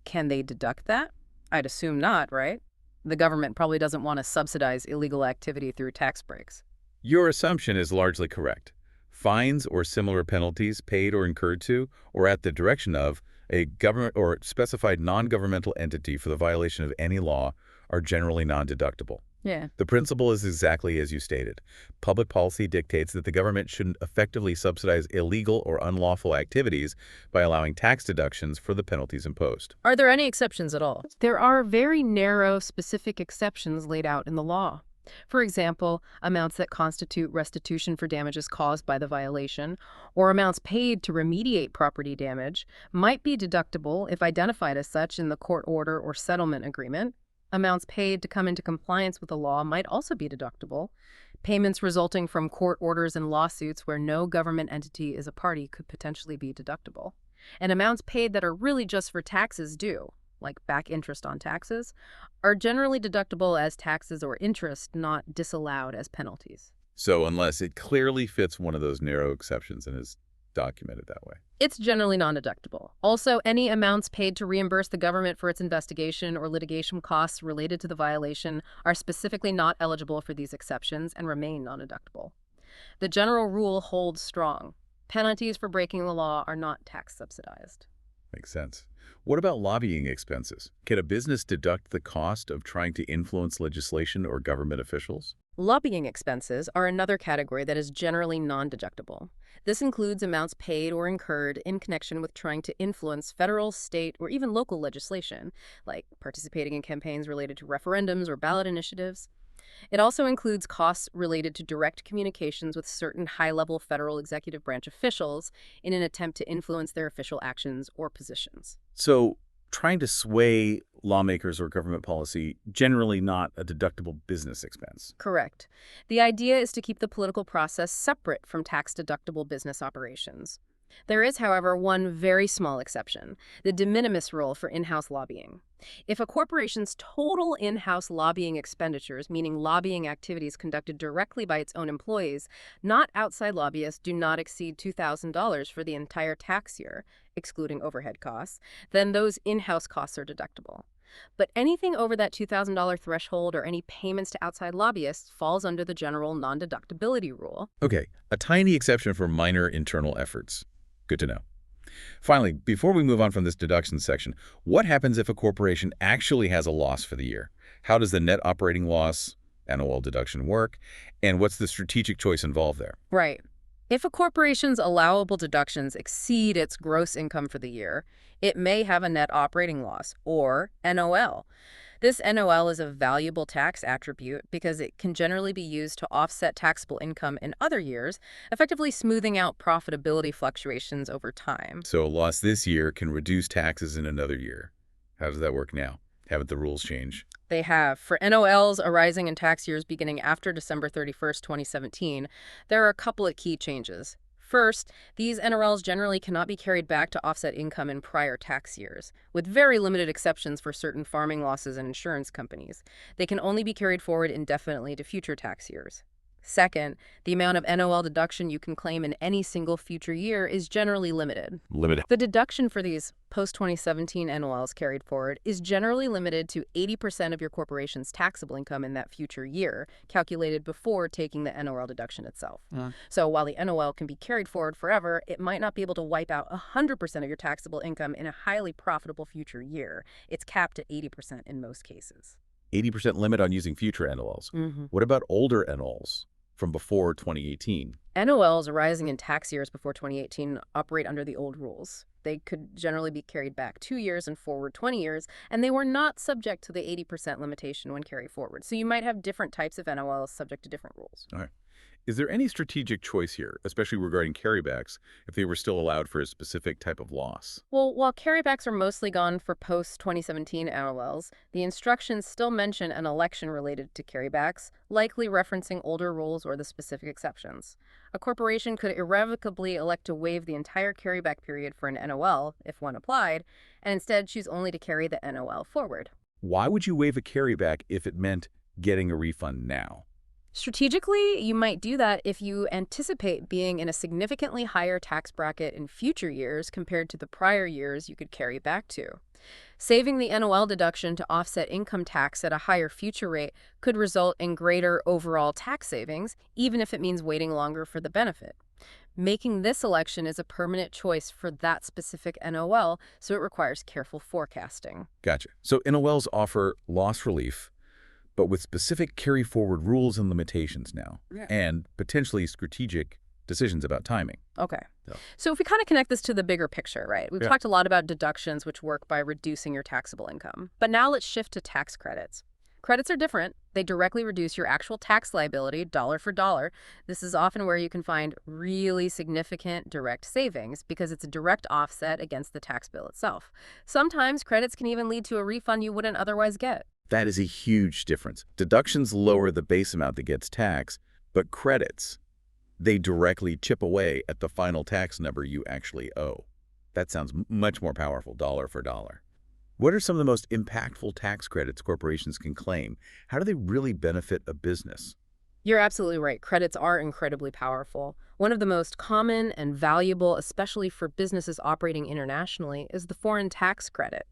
can they deduct that? I'd assume not, right? The government probably doesn't want to subsidize illegal activity through tax breaks. Your assumption is largely correct. Fines or similar penalties paid or incurred to, or at the direction of, a government or specified non-governmental entity for the violation of any law are generally non-deductible. Yeah. The principle is exactly as you stated. Public policy dictates that the government shouldn't effectively subsidize illegal or unlawful activities by allowing tax deductions for the penalties imposed. Are there any exceptions at all? There are very narrow, specific exceptions laid out in the law. For example, amounts that constitute restitution for damages caused by the violation, or amounts paid to remediate property damage, might be deductible if identified as such in the court order or settlement agreement. Amounts paid to come into compliance with the law might also be deductible. Payments resulting from court orders and lawsuits where no government entity is a party could potentially be deductible. And amounts paid that are really just for taxes due, like back interest on taxes, are generally deductible as taxes or interest, not disallowed as penalties. So unless it clearly fits one of those narrow exceptions and is documented that way. It's generally non-deductible. Also, any amounts paid to reimburse the government for its investigation or litigation costs related to the violation are specifically not eligible for these exceptions and remain non-deductible. The general rule holds strong. Penalties for breaking the law are not tax subsidized. Makes sense. What about lobbying expenses? Can a business deduct the cost of trying to influence legislation or government officials? Lobbying expenses are another category that is generally non-deductible. This includes amounts paid or incurred in connection with trying to influence federal, state, or even local legislation, like participating in campaigns related to referendums or ballot initiatives. It also includes costs related to direct communications with certain high-level federal executive branch officials in an attempt to influence their official actions or positions. So trying to sway lawmakers or government policy, generally not a deductible business expense. Correct. The idea is to keep the political process separate from tax-deductible business operations. There is, however, one very small exception, the de minimis rule for in-house lobbying. If a corporation's total in-house lobbying expenditures, meaning lobbying activities conducted directly by its own employees, not outside lobbyists, do not exceed $2,000 for the entire tax year, excluding overhead costs, then those in-house costs are deductible. But anything over that $2,000 threshold or any payments to outside lobbyists falls under the general non-deductibility rule. Okay, a tiny exception for minor internal efforts. Good to know. Finally, before we move on from this deduction section, what happens if a corporation actually has a loss for the year? How does the net operating loss, NOL deduction, work? And what's the strategic choice involved there? Right. If a corporation's allowable deductions exceed its gross income for the year, it may have a net operating loss, or NOL. This NOL is a valuable tax attribute because it can generally be used to offset taxable income in other years, effectively smoothing out profitability fluctuations over time. So a loss this year can reduce taxes in another year. How does that work now? Haven't the rules changed? They have. For NOLs arising in tax years beginning after December 31st, 2017, there are a couple of key changes. First, these NOLs generally cannot be carried back to offset income in prior tax years, with very limited exceptions for certain farming losses and insurance companies. They can only be carried forward indefinitely to future tax years. Second, the amount of NOL deduction you can claim in any single future year is generally limited. The deduction for these post-2017 NOLs carried forward is generally limited to 80% of your corporation's taxable income in that future year, calculated before taking the NOL deduction itself. So while the NOL can be carried forward forever, it might not be able to wipe out 100% of your taxable income in a highly profitable future year. It's capped at 80% in most cases. 80% limit on using future NOLs. What about older NOLs from before 2018? NOLs arising in tax years before 2018 operate under the old rules. They could generally be carried back 2 years and forward 20 years, and they were not subject to the 80% limitation when carried forward. So you might have different types of NOLs subject to different rules. All right. Is there any strategic choice here, especially regarding carrybacks, if they were still allowed for a specific type of loss? Well, while carrybacks are mostly gone for post-2017 NOLs, the instructions still mention an election related to carrybacks, likely referencing older rules or the specific exceptions. A corporation could irrevocably elect to waive the entire carryback period for an NOL, if one applied, and instead choose only to carry the NOL forward. Why would you waive a carryback if it meant getting a refund now? Strategically, you might do that if you anticipate being in a significantly higher tax bracket in future years compared to the prior years you could carry back to. Saving the NOL deduction to offset income tax at a higher future rate could result in greater overall tax savings, even if it means waiting longer for the benefit. Making this election is a permanent choice for that specific NOL, so it requires careful forecasting. Gotcha. So NOLs offer loss relief, but with specific carry-forward rules and limitations now, and potentially strategic decisions about timing. Okay. So if we kind of connect this to the bigger picture, right? We've talked a lot about deductions, which work by reducing your taxable income. But now let's shift to tax credits. Credits are different. They directly reduce your actual tax liability, dollar for dollar. This is often where you can find really significant direct savings because it's a direct offset against the tax bill itself. Sometimes credits can even lead to a refund you wouldn't otherwise get. That is a huge difference. Deductions lower the base amount that gets taxed, but credits, they directly chip away at the final tax number you actually owe. That sounds much more powerful, dollar for dollar. What are some of the most impactful tax credits corporations can claim? How do they really benefit a business? You're absolutely right. Credits are incredibly powerful. One of the most common and valuable, especially for businesses operating internationally, is the foreign tax credit.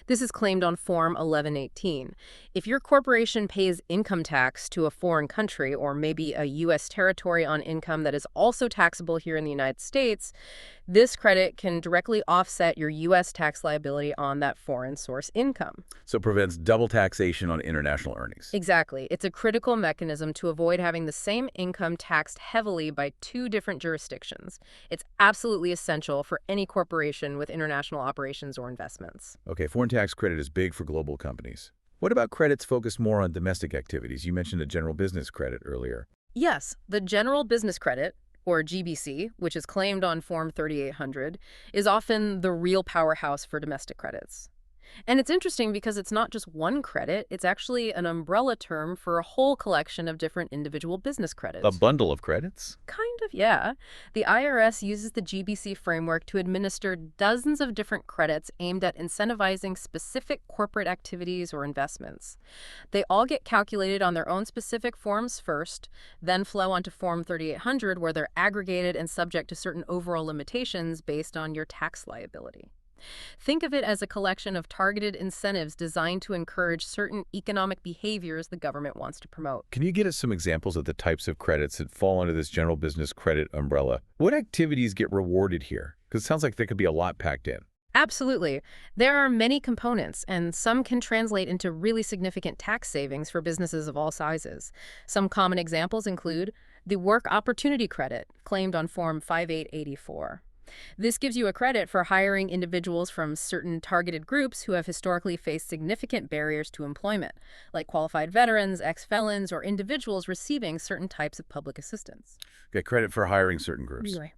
This is claimed on Form 1118. If your corporation pays income tax to a foreign country or maybe a U.S. territory on income that is also taxable here in the United States, this credit can directly offset your U.S. tax liability on that foreign source income. So it prevents double taxation on international earnings. Exactly. It's a critical mechanism to avoid having the same income taxed heavily by two different jurisdictions. It's absolutely essential for any corporation with international operations or investments. Okay, foreign tax credit is big for global companies. What about credits focused more on domestic activities? You mentioned a general business credit earlier. Yes, the General Business Credit, or GBC, which is claimed on Form 3800, is often the real powerhouse for domestic credits. And it's interesting because it's not just one credit, it's actually an umbrella term for a whole collection of different individual business A credits. bundle of credits? Kind of, yeah. The IRS uses the GBC framework to administer dozens of different credits aimed at incentivizing specific corporate activities or investments. They all get calculated on their own specific forms first, then flow onto Form 3800 where they're aggregated and subject to certain overall limitations based on your tax liability. Think of it as a collection of targeted incentives designed to encourage certain economic behaviors the government wants to promote. Can you get us some examples of the types of credits that fall under this general business credit umbrella? What activities get rewarded here? Because it sounds like there could be a lot packed in. Absolutely. There are many components, and some can translate into really significant tax savings for businesses of all sizes. Some common examples include the Work Opportunity Credit, claimed on Form 5884. This gives you a credit for hiring individuals from certain targeted groups who have historically faced significant barriers to employment, like qualified veterans, ex-felons, or individuals receiving certain types of public assistance. Get credit for hiring certain groups. Anyway.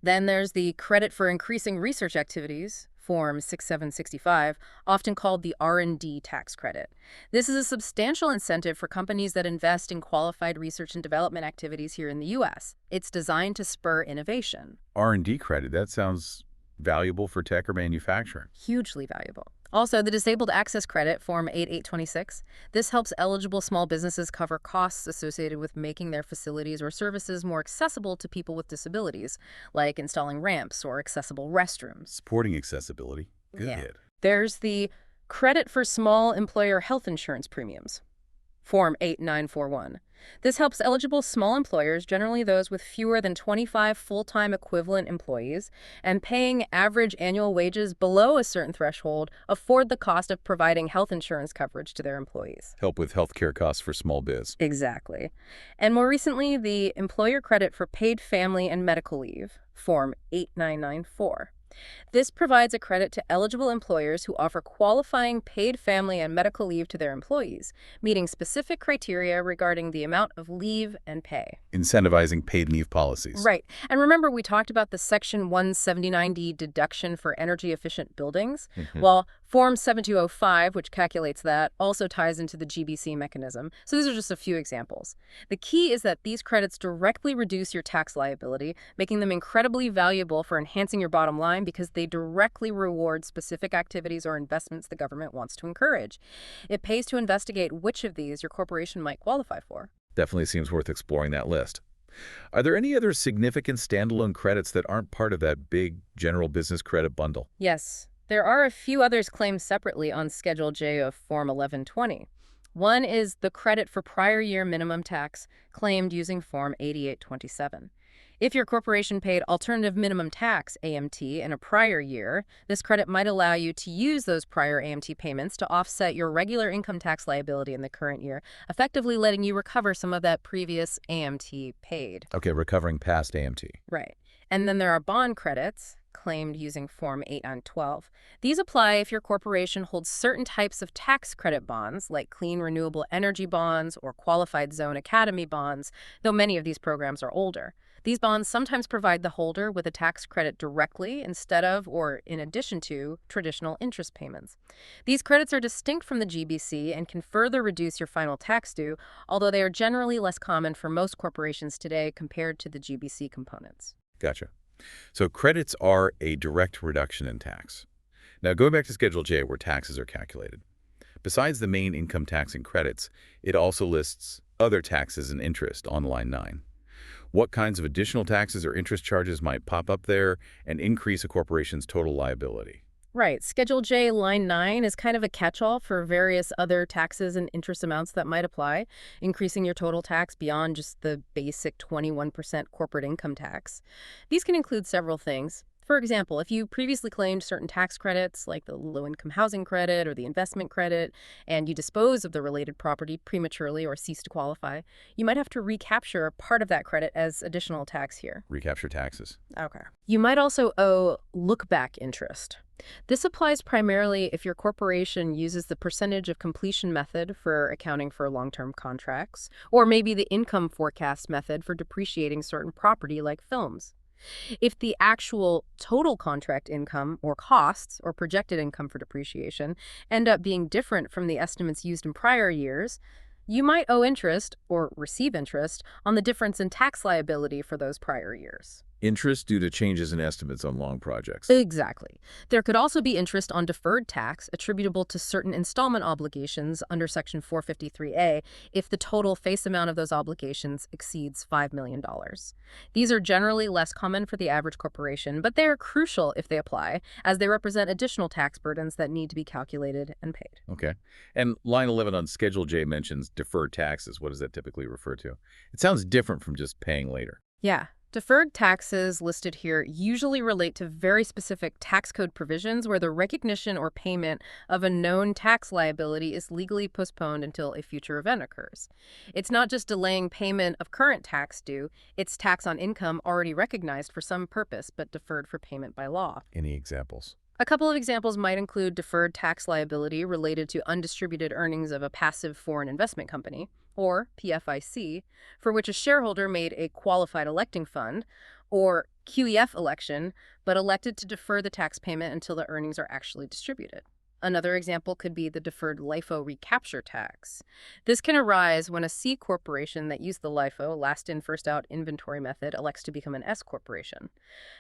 Then there's the Credit for Increasing Research Activities, Form 6765, often called the R&D tax credit. This is a substantial incentive for companies that invest in qualified research and development activities here in the U.S. It's designed to spur innovation. R&D credit, that sounds valuable for tech or manufacturing. Hugely valuable. Also, the Disabled Access Credit, Form 8826. This helps eligible small businesses cover costs associated with making their facilities or services more accessible to people with disabilities, like installing ramps or accessible restrooms. Supporting accessibility. Good. Yeah. There's the Credit for Small Employer Health Insurance Premiums, Form 8941. This helps eligible small employers, generally those with fewer than 25 full-time equivalent employees, and paying average annual wages below a certain threshold, afford the cost of providing health insurance coverage to their employees. Help with healthcare costs for small biz. Exactly. And more recently, the Employer Credit for Paid Family and Medical Leave, Form 8994. This provides a credit to eligible employers who offer qualifying paid family and medical leave to their employees, meeting specific criteria regarding the amount of leave and pay. Incentivizing paid leave policies. Right. And remember, we talked about the Section 179D deduction for energy-efficient buildings? Well, Form 7205, which calculates that, also ties into the GBC mechanism. So these are just a few examples. The key is that these credits directly reduce your tax liability, making them incredibly valuable for enhancing your bottom line because they directly reward specific activities or investments the government wants to encourage. It pays to investigate which of these your corporation might qualify for. Definitely seems worth exploring that list. Are there any other significant standalone credits that aren't part of that big general business credit bundle? Yes. There are a few others claimed separately on Schedule J of Form 1120. One is the credit for prior year minimum tax, claimed using Form 8827. If your corporation paid alternative minimum tax, AMT, in a prior year, this credit might allow you to use those prior AMT payments to offset your regular income tax liability in the current year, effectively letting you recover some of that previous AMT paid. Okay, recovering past AMT. Right. And then there are bond credits, claimed using Form 8912. These apply if your corporation holds certain types of tax credit bonds, like clean renewable energy bonds or qualified zone academy bonds, though many of these programs are older. These bonds sometimes provide the holder with a tax credit directly instead of or in addition to traditional interest payments. These credits are distinct from the GBC and can further reduce your final tax due, although they are generally less common for most corporations today compared to the GBC components. Gotcha. So credits are a direct reduction in tax. Now, going back to Schedule J, where taxes are calculated. Besides the main income tax and credits, it also lists other taxes and interest on line 9. What kinds of additional taxes or interest charges might pop up there and increase a corporation's total liability? Right. Schedule J, line 9, is kind of a catch-all for various other taxes and interest amounts that might apply, increasing your total tax beyond just the basic 21% corporate income tax. These can include several things. For example, if you previously claimed certain tax credits, like the low-income housing credit or the investment credit, and you dispose of the related property prematurely or cease to qualify, you might have to recapture part of that credit as additional tax here. Recapture taxes. Okay. You might also owe look-back interest. This applies primarily if your corporation uses the percentage of completion method for accounting for long-term contracts, or maybe the income forecast method for depreciating certain property like films. If the actual total contract income or costs or projected income for depreciation end up being different from the estimates used in prior years, you might owe interest or receive interest on the difference in tax liability for those prior years. Interest due to changes in estimates on long projects. Exactly. There could also be interest on deferred tax attributable to certain installment obligations under Section 453A if the total face amount of those obligations exceeds $5 million. These are generally less common for the average corporation, but they are crucial if they apply, as they represent additional tax burdens that need to be calculated and paid. Okay. And line 11 on Schedule J mentions deferred taxes. What does that typically refer to? It sounds different from just paying later. Yeah. Deferred taxes listed here usually relate to very specific tax code provisions where the recognition or payment of a known tax liability is legally postponed until a future event occurs. It's not just delaying payment of current tax due, it's tax on income already recognized for some purpose but deferred for payment by law. Any examples? A couple of examples might include deferred tax liability related to undistributed earnings of a passive foreign investment company, or PFIC, for which a shareholder made a qualified electing fund, or QEF election, but elected to defer the tax payment until the earnings are actually distributed. Another example could be the deferred LIFO recapture tax. This can arise when a C corporation that used the LIFO, last in, first out inventory method, elects to become an S corporation.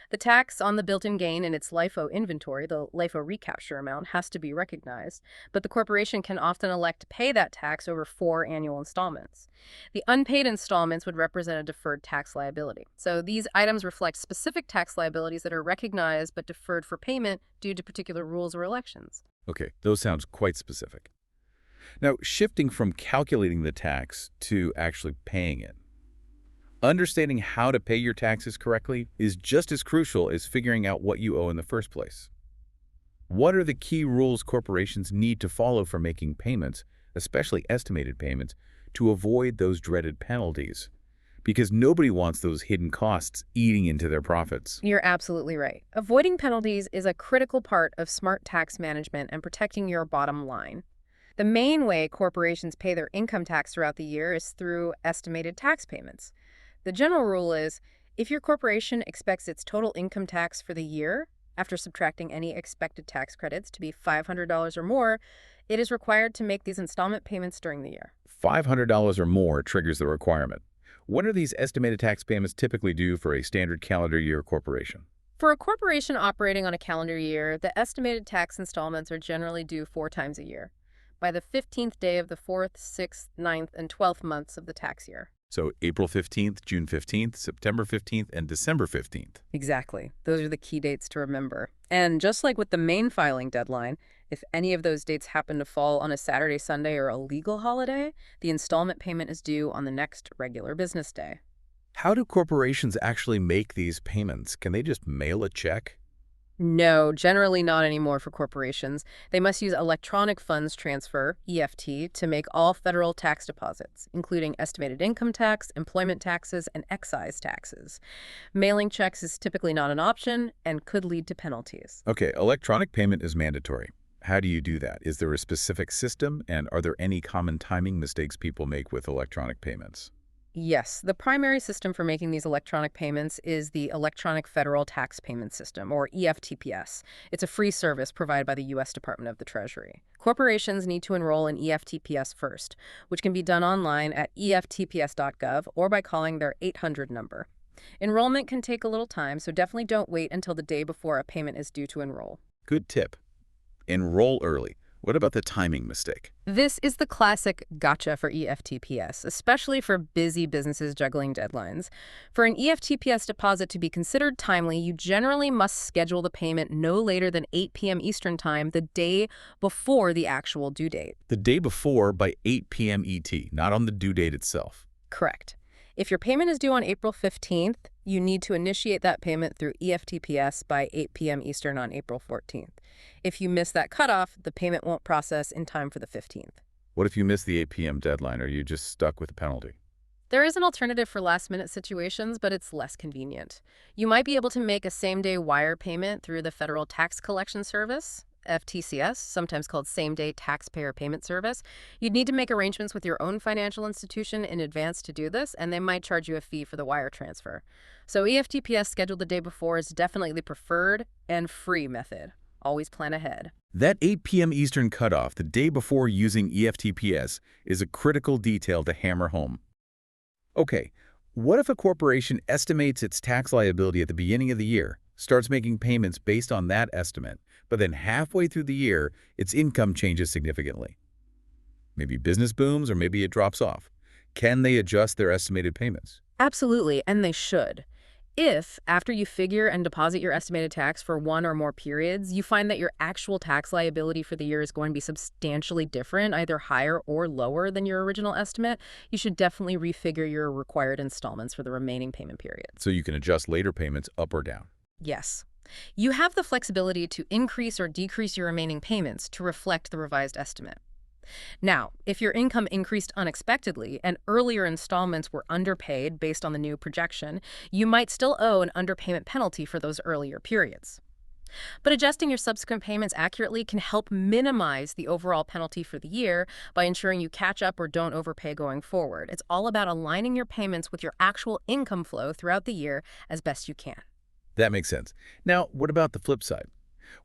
The tax on the built-in gain in its LIFO inventory, the LIFO recapture amount, has to be recognized, but the corporation can often elect to pay that tax over 4 annual installments. The unpaid installments would represent a deferred tax liability. So these items reflect specific tax liabilities that are recognized but deferred for payment due to particular rules or elections. Okay, those sounds quite specific. Now, shifting from calculating the tax to actually paying it. Understanding how to pay your taxes correctly is just as crucial as figuring out what you owe in the first place. What are the key rules corporations need to follow for making payments, especially estimated payments, to avoid those dreaded penalties? Because nobody wants those hidden costs eating into their profits. You're absolutely right. Avoiding penalties is a critical part of smart tax management and protecting your bottom line. The main way corporations pay their income tax throughout the year is through estimated tax payments. The general rule is, if your corporation expects its total income tax for the year, after subtracting any expected tax credits, to be $500 or more, it is required to make these installment payments during the year. $500 or more triggers the requirement. When are these estimated tax payments typically due for a standard calendar year corporation? For a corporation operating on a calendar year, the estimated tax installments are generally due 4 times a year, by the 15th day of the 4th, 6th, 9th, and 12th months of the tax year. So April 15th, June 15th, September 15th, and December 15th. Exactly. Those are the key dates to remember. And just like with the main filing deadline, if any of those dates happen to fall on a Saturday, Sunday, or a legal holiday, the installment payment is due on the next regular business day. How do corporations actually make these payments? Can they just mail a check? No, generally not anymore for corporations. They must use electronic funds transfer, EFT, to make all federal tax deposits, including estimated income tax, employment taxes, and excise taxes. Mailing checks is typically not an option and could lead to penalties. Okay, electronic payment is mandatory. How do you do that? Is there a specific system, and are there any common timing mistakes people make with electronic payments? Yes, the primary system for making these electronic payments is the Electronic Federal Tax Payment System, or EFTPS. It's a free service provided by the U.S. Department of the Treasury. Corporations need to enroll in EFTPS first, which can be done online at eftps.gov or by calling their 800 number. Enrollment can take a little time, so definitely don't wait until the day before a payment is due to enroll. Good tip. Enroll early. What about the timing mistake? This is the classic gotcha for EFTPS, especially for busy businesses juggling deadlines. For an EFTPS deposit to be considered timely, you generally must schedule the payment no later than 8 p.m. Eastern Time, the day before the actual due date. The day before by 8 p.m. ET, not on the due date itself. Correct. If your payment is due on April 15th, You need to initiate that payment through EFTPS by 8 p.m. Eastern on April 14th. If you miss that cutoff, the payment won't process in time for the 15th. What if you miss the 8 p.m. deadline? Are you just stuck with the penalty? There is an alternative for last-minute situations, but it's less convenient. You might be able to make a same-day wire payment through the Federal Tax Collection Service, FTCS, sometimes called Same-Day Taxpayer Payment Service. You'd need to make arrangements with your own financial institution in advance to do this, and they might charge you a fee for the wire transfer. So EFTPS scheduled the day before is definitely the preferred and free method. Always plan ahead. That 8 p.m. Eastern cutoff the day before using EFTPS is a critical detail to hammer home. Okay, what if a corporation estimates its tax liability at the beginning of the year, starts making payments based on that estimate, but then halfway through the year, its income changes significantly? Maybe business booms or maybe it drops off. Can they adjust their estimated payments? Absolutely, and they should. If, after you figure and deposit your estimated tax for one or more periods, you find that your actual tax liability for the year is going to be substantially different, either higher or lower than your original estimate, you should definitely refigure your required installments for the remaining payment period. So you can adjust later payments up or down. Yes. You have the flexibility to increase or decrease your remaining payments to reflect the revised estimate. Now, if your income increased unexpectedly and earlier installments were underpaid based on the new projection, you might still owe an underpayment penalty for those earlier periods. But adjusting your subsequent payments accurately can help minimize the overall penalty for the year by ensuring you catch up or don't overpay going forward. It's all about aligning your payments with your actual income flow throughout the year as best you can. That makes sense. Now, what about the flip side?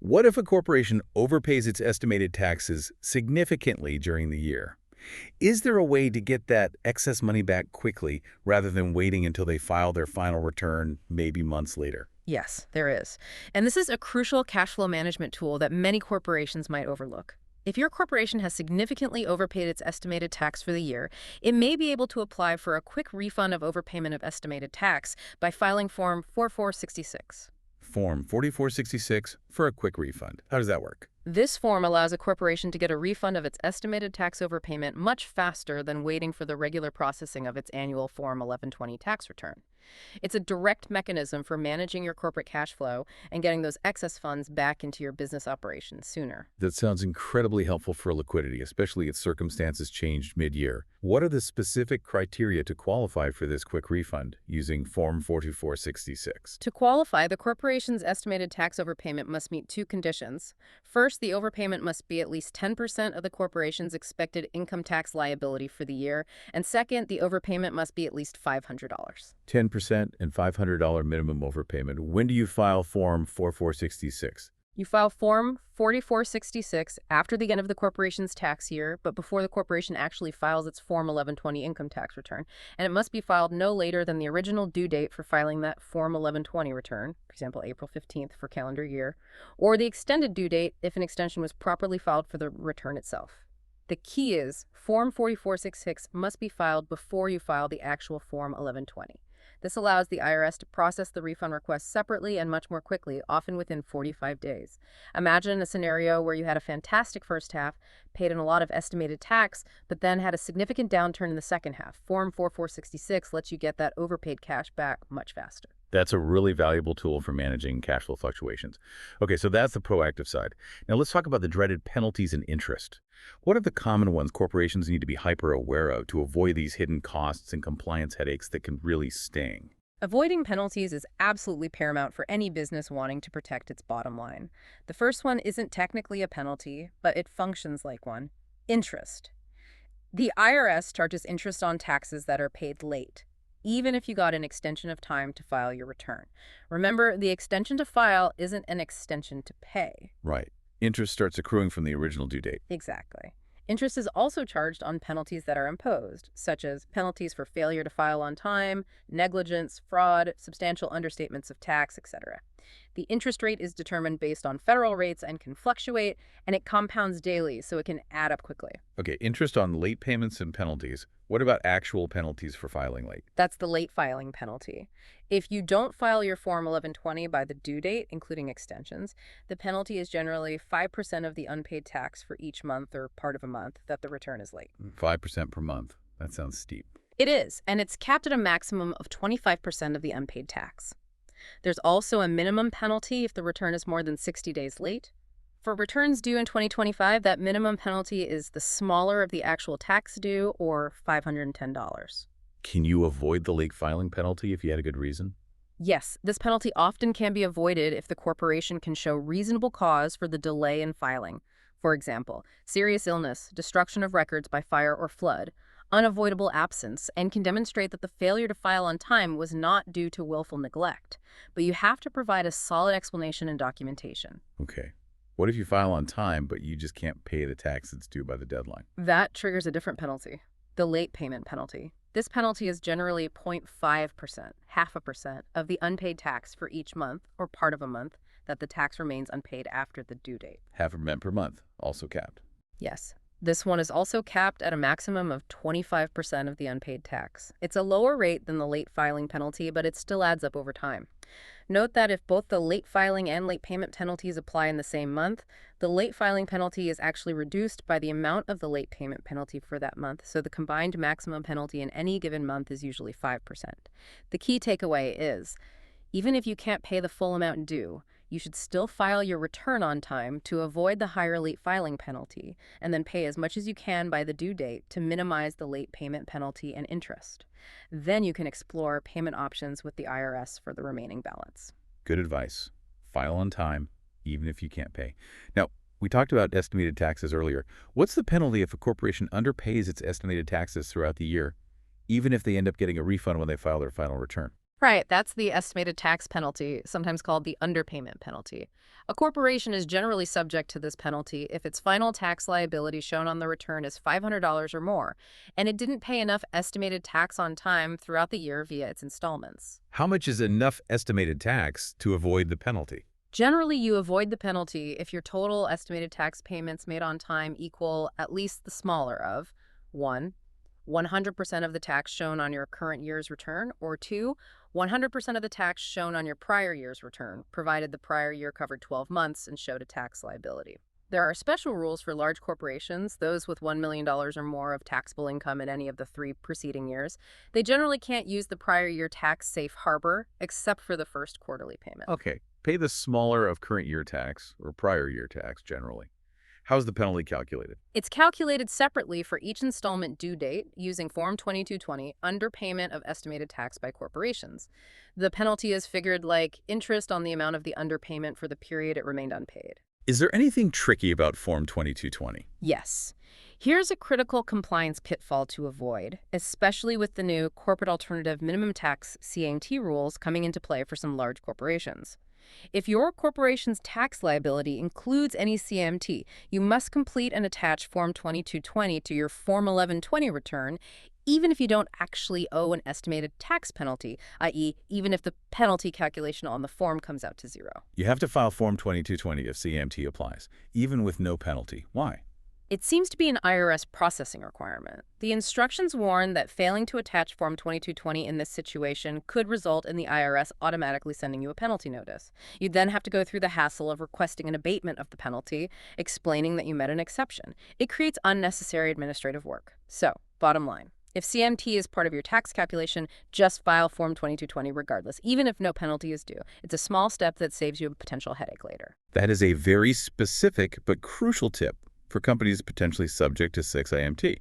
What if a corporation overpays its estimated taxes significantly during the year? Is there a way to get that excess money back quickly rather than waiting until they file their final return, maybe months later? Yes, there is. And this is a crucial cash flow management tool that many corporations might overlook. If your corporation has significantly overpaid its estimated tax for the year, it may be able to apply for a quick refund of overpayment of estimated tax by filing Form 4466. Form 4466 for a quick refund. How does that work? This form allows a corporation to get a refund of its estimated tax overpayment much faster than waiting for the regular processing of its annual Form 1120 tax return. It's a direct mechanism for managing your corporate cash flow and getting those excess funds back into your business operations sooner. That sounds incredibly helpful for liquidity, especially if circumstances changed mid-year. What are the specific criteria to qualify for this quick refund using Form 4466? To qualify, the corporation's estimated tax overpayment must meet two conditions. First, the overpayment must be at least 10% of the corporation's expected income tax liability for the year. And second, the overpayment must be at least $500. 10% and $500 minimum overpayment. When do you file Form 4466? You file Form 4466 after the end of the corporation's tax year, but before the corporation actually files its Form 1120 income tax return. And it must be filed no later than the original due date for filing that Form 1120 return, for example, April 15th for calendar year, or the extended due date if an extension was properly filed for the return itself. The key is Form 4466 must be filed before you file the actual Form 1120. This allows the IRS to process the refund request separately and much more quickly, often within 45 days. Imagine a scenario where you had a fantastic first half, paid in a lot of estimated tax, but then had a significant downturn in the second half. Form 4466 lets you get that overpaid cash back much faster. That's a really valuable tool for managing cash flow fluctuations. Okay, so that's the proactive side. Now let's talk about the dreaded penalties and interest. What are the common ones corporations need to be hyper aware of to avoid these hidden costs and compliance headaches that can really sting? Avoiding penalties is absolutely paramount for any business wanting to protect its bottom line. The first one isn't technically a penalty, but it functions like one: interest. The IRS charges interest on taxes that are paid late, even if you got an extension of time to file your return. Remember, the extension to file isn't an extension to pay. Right. Interest starts accruing from the original due date. Exactly. Interest is also charged on penalties that are imposed, such as penalties for failure to file on time, negligence, fraud, substantial understatements of tax, etc. The interest rate is determined based on federal rates and can fluctuate, and it compounds daily, so it can add up quickly. Okay, interest on late payments and penalties. What about actual penalties for filing late? That's the late filing penalty. If you don't file your Form 1120 by the due date, including extensions, the penalty is generally 5% of the unpaid tax for each month or part of a month that the return is late. 5% per month. That sounds steep. It is, and it's capped at a maximum of 25% of the unpaid tax. There's also a minimum penalty if the return is more than 60 days late. For returns due in 2025, that minimum penalty is the smaller of the actual tax due, or $510. Can you avoid the late filing penalty if you had a good reason? Yes, this penalty often can be avoided if the corporation can show reasonable cause for the delay in filing. For example, serious illness, destruction of records by fire or flood, unavoidable absence, and can demonstrate that the failure to file on time was not due to willful neglect. But you have to provide a solid explanation and documentation. Okay. What if you file on time, but you just can't pay the tax that's due by the deadline? That triggers a different penalty, the late payment penalty. This penalty is generally 0.5%, half a percent, of the unpaid tax for each month or part of a month that the tax remains unpaid after the due date. $0.50 per month, also capped. Yes. This one is also capped at a maximum of 25% of the unpaid tax. It's a lower rate than the late filing penalty, but it still adds up over time. Note that if both the late filing and late payment penalties apply in the same month, the late filing penalty is actually reduced by the amount of the late payment penalty for that month, so the combined maximum penalty in any given month is usually 5%. The key takeaway is, even if you can't pay the full amount due, you should still file your return on time to avoid the higher late filing penalty, and then pay as much as you can by the due date to minimize the late payment penalty and interest. Then you can explore payment options with the IRS for the remaining balance. Good advice. File on time, even if you can't pay. Now, we talked about estimated taxes earlier. What's the penalty if a corporation underpays its estimated taxes throughout the year, even if they end up getting a refund when they file their final return? Right, that's the estimated tax penalty, sometimes called the underpayment penalty. A corporation is generally subject to this penalty if its final tax liability shown on the return is $500 or more, and it didn't pay enough estimated tax on time throughout the year via its installments. How much is enough estimated tax to avoid the penalty? Generally, you avoid the penalty if your total estimated tax payments made on time equal at least the smaller of 1. 100% of the tax shown on your current year's return, or 2. 100% of the tax shown on your prior year's return, provided the prior year covered 12 months and showed a tax liability. There are special rules for large corporations, those with $1 million or more of taxable income in any of the 3 preceding years. They generally can't use the prior year tax safe harbor, except for the first quarterly payment. Okay, pay the smaller of current year tax or prior year tax generally. How's the penalty calculated? It's calculated separately for each installment due date using Form 2220, underpayment of estimated tax by corporations. The penalty is figured like interest on the amount of the underpayment for the period it remained unpaid. Is there anything tricky about Form 2220? Yes. Here's a critical compliance pitfall to avoid, especially with the new Corporate Alternative Minimum Tax (CAMT) rules coming into play for some large corporations. If your corporation's tax liability includes any CAMT, you must complete and attach Form 2220 to your Form 1120 return, even if you don't actually owe an estimated tax penalty, i.e., even if the penalty calculation on the form comes out to 0. You have to file Form 2220 if CAMT applies, even with no penalty. Why? It seems to be an IRS processing requirement. The instructions warn that failing to attach Form 2220 in this situation could result in the IRS automatically sending you a penalty notice. You'd then have to go through the hassle of requesting an abatement of the penalty, explaining that you met an exception. It creates unnecessary administrative work. So, bottom line, if CAMT is part of your tax calculation, just file Form 2220 regardless, even if no penalty is due. It's a small step that saves you a potential headache later. That is a very specific but crucial tip for companies potentially subject to 6IMT.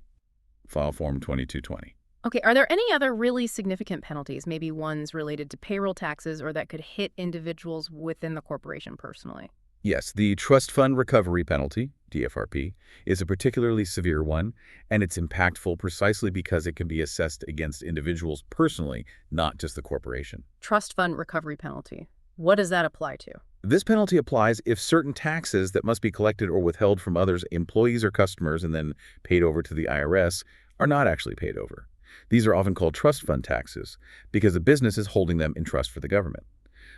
File Form 2220. Okay, are there any other really significant penalties, maybe ones related to payroll taxes or that could hit individuals within the corporation personally? Yes, the Trust Fund Recovery Penalty, DFRP, is a particularly severe one, and it's impactful precisely because it can be assessed against individuals personally, not just the corporation. Trust fund recovery penalty. What does that apply to? This penalty applies if certain taxes that must be collected or withheld from others, employees or customers, and then paid over to the IRS are not actually paid over. These are often called trust fund taxes because the business is holding them in trust for the government.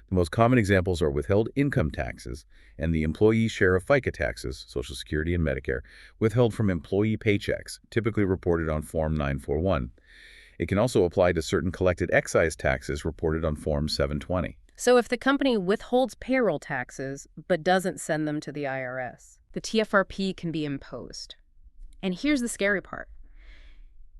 The most common examples are withheld income taxes and the employee share of FICA taxes, Social Security and Medicare, withheld from employee paychecks, typically reported on Form 941. It can also apply to certain collected excise taxes reported on Form 720. So if the company withholds payroll taxes but doesn't send them to the IRS, the TFRP can be imposed. And here's the scary part.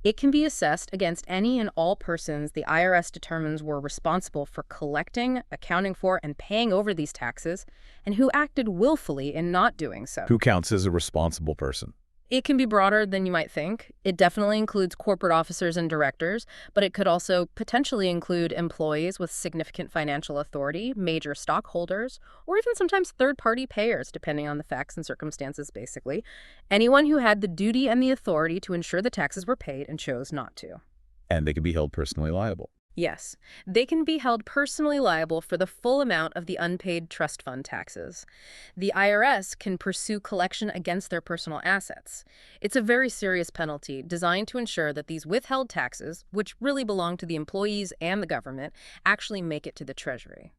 It can be assessed against any and all persons the IRS determines were responsible for collecting, accounting for, and paying over these taxes, and who acted willfully in not doing so. Who counts as a responsible person? It can be broader than you might think. It definitely includes corporate officers and directors, but it could also potentially include employees with significant financial authority, major stockholders, or even sometimes third-party payers, depending on the facts and circumstances, basically. Anyone who had the duty and the authority to ensure the taxes were paid and chose not to. And they can be held personally liable. Yes, they can be held personally liable for the full amount of the unpaid trust fund taxes. The IRS can pursue collection against their personal assets. It's a very serious penalty designed to ensure that these withheld taxes, which really belong to the employees and the government, actually make it to the Treasury.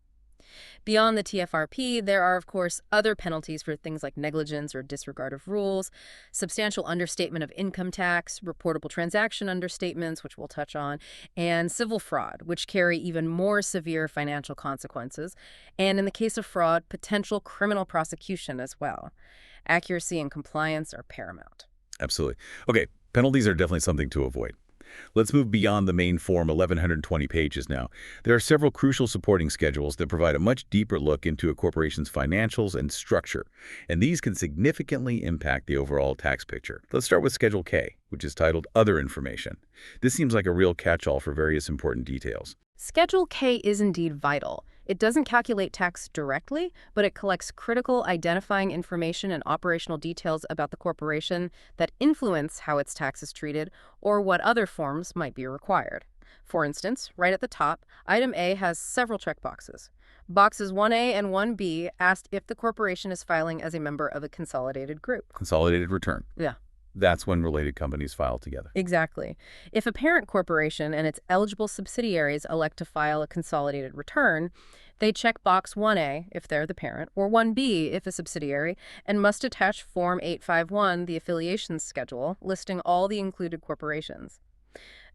Beyond the TFRP, there are, of course, other penalties for things like negligence or disregard of rules, substantial understatement of income tax, reportable transaction understatements, which we'll touch on, and civil fraud, which carry even more severe financial consequences, and in the case of fraud, potential criminal prosecution as well. Accuracy and compliance are paramount. Absolutely. Okay, penalties are definitely something to avoid. Let's move beyond the main form, 1,120 pages now. There are several crucial supporting schedules that provide a much deeper look into a corporation's financials and structure, and these can significantly impact the overall tax picture. Let's start with Schedule K, which is titled Other Information. This seems like a real catch-all for various important details. Schedule K is indeed vital. It doesn't calculate tax directly, but it collects critical identifying information and operational details about the corporation that influence how its tax is treated or what other forms might be required. For instance, right at the top, Item A has several checkboxes. Boxes 1A and 1B asked if the corporation is filing as a member of a consolidated group. Consolidated return. Yeah. That's when related companies file together. Exactly. If a parent corporation and its eligible subsidiaries elect to file a consolidated return, they check box 1A if they're the parent, or 1B if a subsidiary, and must attach Form 851, the affiliations schedule, listing all the included corporations.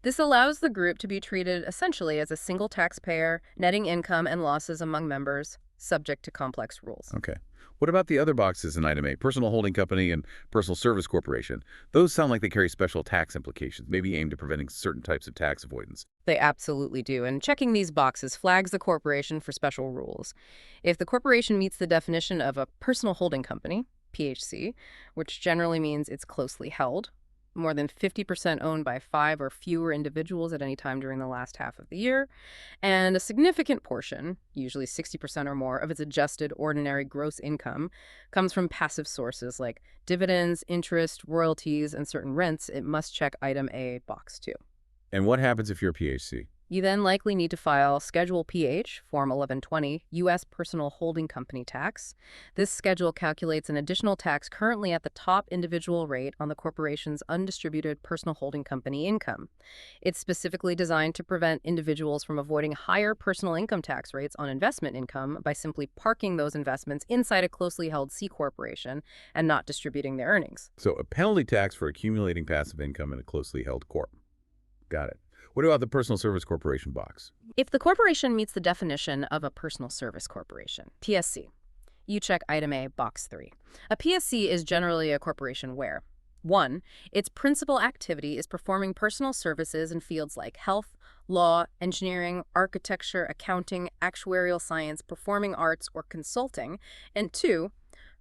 This allows the group to be treated essentially as a single taxpayer, netting income and losses among members, subject to complex rules. Okay. What about the other boxes in Item A, personal holding company and personal service corporation? Those sound like they carry special tax implications, maybe aimed at preventing certain types of tax avoidance. They absolutely do, and checking these boxes flags the corporation for special rules. If the corporation meets the definition of a personal holding company, PHC, which generally means it's closely held, more than 50% owned by 5 or fewer individuals at any time during the last half of the year, and a significant portion, usually 60% or more, of its adjusted ordinary gross income comes from passive sources like dividends, interest, royalties, and certain rents, it must check Item A, Box 2. And what happens if you're a PHC? You then likely need to file Schedule PH, Form 1120, U.S. Personal Holding Company Tax. This schedule calculates an additional tax currently at the top individual rate on the corporation's undistributed personal holding company income. It's specifically designed to prevent individuals from avoiding higher personal income tax rates on investment income by simply parking those investments inside a closely held C corporation and not distributing their earnings. So a penalty tax for accumulating passive income in a closely held corp. Got it. What about the personal service corporation box? If the corporation meets the definition of a personal service corporation, PSC, you check Item A, Box 3. A PSC is generally a corporation where 1. Its principal activity is performing personal services in fields like health, law, engineering, architecture, accounting, actuarial science, performing arts, or consulting, and 2.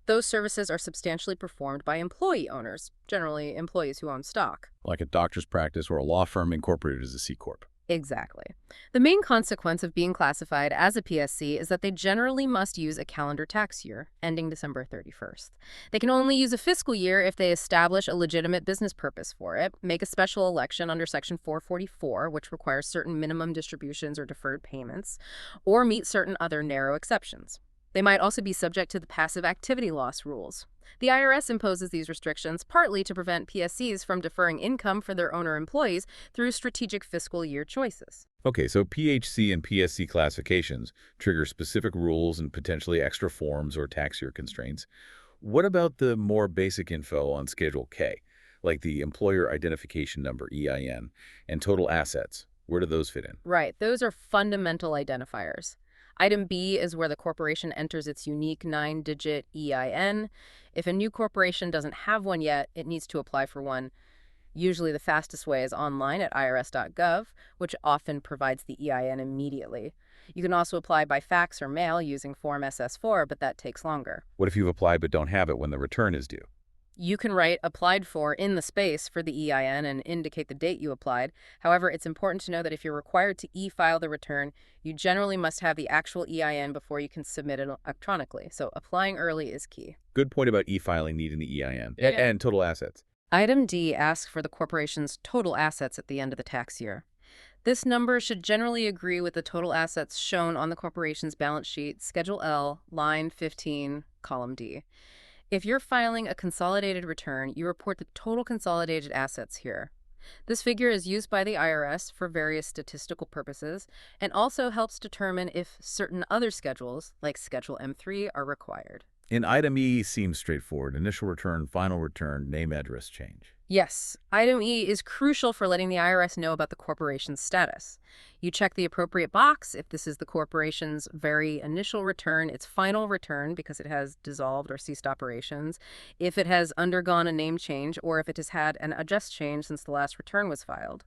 Those services are substantially performed by employee owners, generally employees who own stock. Like a doctor's practice or a law firm incorporated as a C Corp. Exactly. The main consequence of being classified as a PSC is that they generally must use a calendar tax year, ending December 31st. They can only use a fiscal year if they establish a legitimate business purpose for it, make a special election under Section 444, which requires certain minimum distributions or deferred payments, or meet certain other narrow exceptions. They might also be subject to the passive activity loss rules. The IRS imposes these restrictions partly to prevent PSCs from deferring income for their owner employees through strategic fiscal year choices. Okay, so PHC and PSC classifications trigger specific rules and potentially extra forms or tax year constraints. What about the more basic info on Schedule K, like the employer identification number, EIN, and total assets? Where do those fit in? Right, those are fundamental identifiers. Item B is where the corporation enters its unique 9-digit EIN. If a new corporation doesn't have one yet, it needs to apply for one. Usually the fastest way is online at irs.gov, which often provides the EIN immediately. You can also apply by fax or mail using Form SS4, but that takes longer. What if you've applied but don't have it when the return is due? You can write applied for in the space for the EIN and indicate the date you applied. However, it's important to know that if you're required to e-file the return, you generally must have the actual EIN before you can submit it electronically. So applying early is key. Good point about e-filing needing the EIN and total assets. Item D asks for the corporation's total assets at the end of the tax year. This number should generally agree with the total assets shown on the corporation's balance sheet, Schedule L, line 15, column D. If you're filing a consolidated return, you report the total consolidated assets here. This figure is used by the IRS for various statistical purposes and also helps determine if certain other schedules, like Schedule M3, are required. In item E seems straightforward. Initial return, final return, name, address change. Yes, item E is crucial for letting the IRS know about the corporation's status. You check the appropriate box if this is the corporation's very initial return, its final return because it has dissolved or ceased operations, if it has undergone a name change, or if it has had an address change since the last return was filed.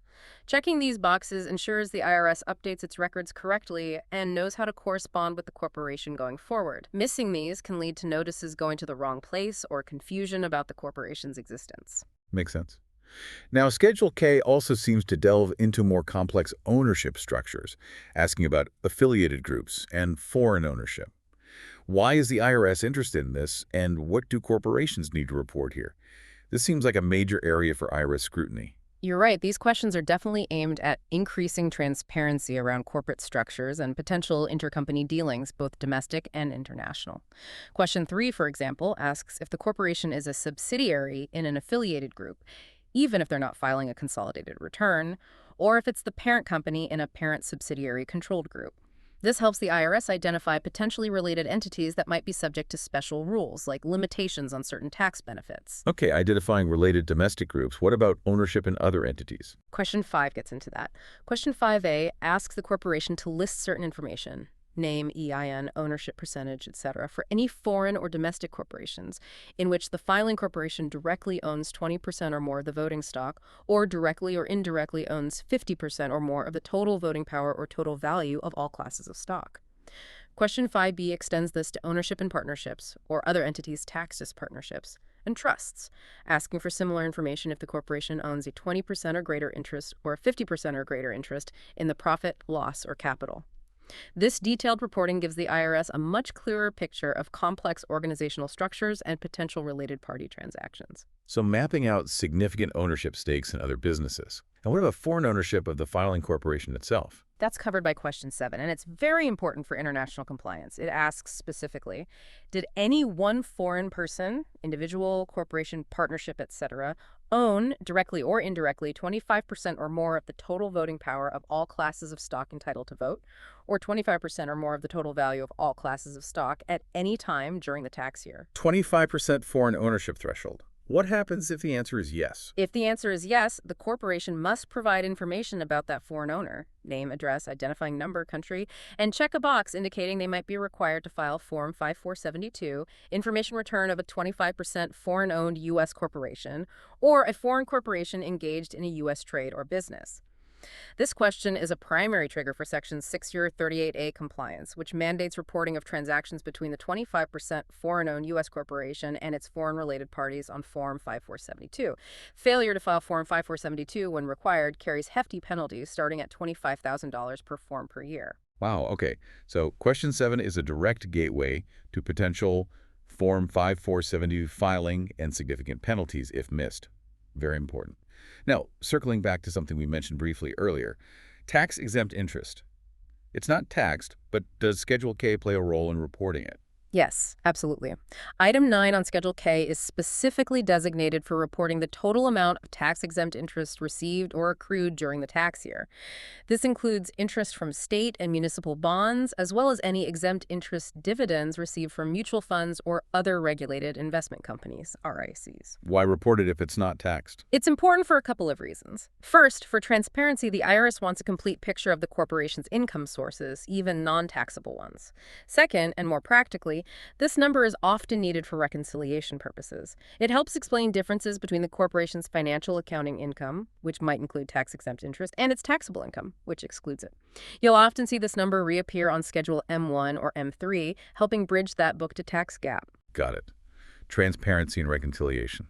Checking these boxes ensures the IRS updates its records correctly and knows how to correspond with the corporation going forward. Missing these can lead to notices going to the wrong place or confusion about the corporation's existence. Makes sense. Now, Schedule K also seems to delve into more complex ownership structures, asking about affiliated groups and foreign ownership. Why is the IRS interested in this, and what do corporations need to report here? This seems like a major area for IRS scrutiny. You're right. These questions are definitely aimed at increasing transparency around corporate structures and potential intercompany dealings, both domestic and international. Question 3, for example, asks if the corporation is a subsidiary in an affiliated group, even if they're not filing a consolidated return, or if it's the parent company in a parent-subsidiary controlled group. This helps the IRS identify potentially related entities that might be subject to special rules, like limitations on certain tax benefits. Okay, identifying related domestic groups. What about ownership in other entities? Question 5 gets into that. Question 5A asks the corporation to list certain information, name, EIN, ownership percentage, etc., for any foreign or domestic corporations in which the filing corporation directly owns 20% or more of the voting stock, or directly or indirectly owns 50% or more of the total voting power or total value of all classes of stock. Question 5B extends this to ownership in partnerships or other entities taxed as partnerships, and trusts, asking for similar information if the corporation owns a 20% or greater interest or a 50% or greater interest in the profit, loss, or capital. This detailed reporting gives the IRS a much clearer picture of complex organizational structures and potential related party transactions. So mapping out significant ownership stakes in other businesses. And what about foreign ownership of the filing corporation itself? That's covered by question 7, and it's very important for international compliance. It asks specifically, did any one foreign person, individual, corporation, partnership, etc., own, directly or indirectly, 25% or more of the total voting power of all classes of stock entitled to vote, or 25% or more of the total value of all classes of stock at any time during the tax year? 25% foreign ownership threshold. What happens if the answer is yes? If the answer is yes, the corporation must provide information about that foreign owner, name, address, identifying number, country, and check a box indicating they might be required to file Form 5472, information return of a 25% foreign-owned U.S. corporation, or a foreign corporation engaged in a U.S. trade or business. This question is a primary trigger for Section 638A compliance, which mandates reporting of transactions between the 25% foreign-owned U.S. corporation and its foreign-related parties on Form 5472. Failure to file Form 5472 when required carries hefty penalties starting at $25,000 per form per year. Wow, okay. So question 7 is a direct gateway to potential Form 5472 filing and significant penalties if missed. Very important. Now, circling back to something we mentioned briefly earlier, tax-exempt interest. It's not taxed, but does Schedule K play a role in reporting it? Yes, absolutely. Item 9 on Schedule K is specifically designated for reporting the total amount of tax-exempt interest received or accrued during the tax year. This includes interest from state and municipal bonds, as well as any exempt interest dividends received from mutual funds or other regulated investment companies, RICs. Why report it if it's not taxed? It's important for a couple of reasons. First, for transparency, the IRS wants a complete picture of the corporation's income sources, even non-taxable ones. Second, and more practically, this number is often needed for reconciliation purposes. It helps explain differences between the corporation's financial accounting income, which might include tax-exempt interest, and its taxable income, which excludes it. You'll often see this number reappear on Schedule M1 or M3, helping bridge that book-to-tax gap. Got it. Transparency and reconciliation.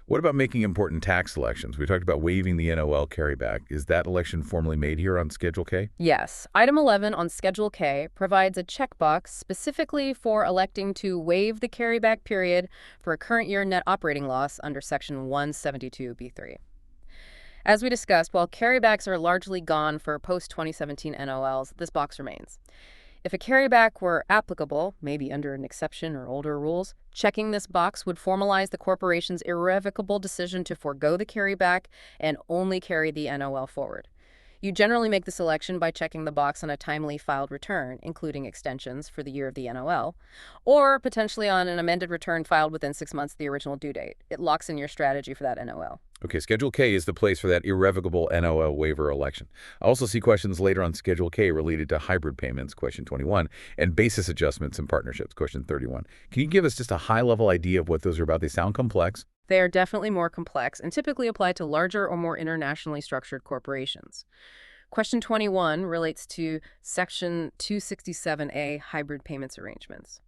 What about making important tax elections? We talked about waiving the NOL carryback. Is that election formally made here on Schedule K? Yes, Item 11 on Schedule K provides a checkbox specifically for electing to waive the carryback period for a current year net operating loss under Section 172B3. As we discussed, while carrybacks are largely gone for post-2017 NOLs, this box remains. If a carryback were applicable, maybe under an exception or older rules, checking this box would formalize the corporation's irrevocable decision to forego the carryback and only carry the NOL forward. You generally make this election by checking the box on a timely filed return, including extensions for the year of the NOL, or potentially on an amended return filed within 6 months of the original due date. It locks in your strategy for that NOL. Okay, Schedule K is the place for that irrevocable NOL waiver election. I also see questions later on Schedule K related to hybrid payments, question 21, and basis adjustments and partnerships, question 31. Can you give us just a high-level idea of what those are about? They sound complex. They are definitely more complex and typically apply to larger or more internationally structured corporations. Question 21 relates to Section 267A hybrid payments arrangements.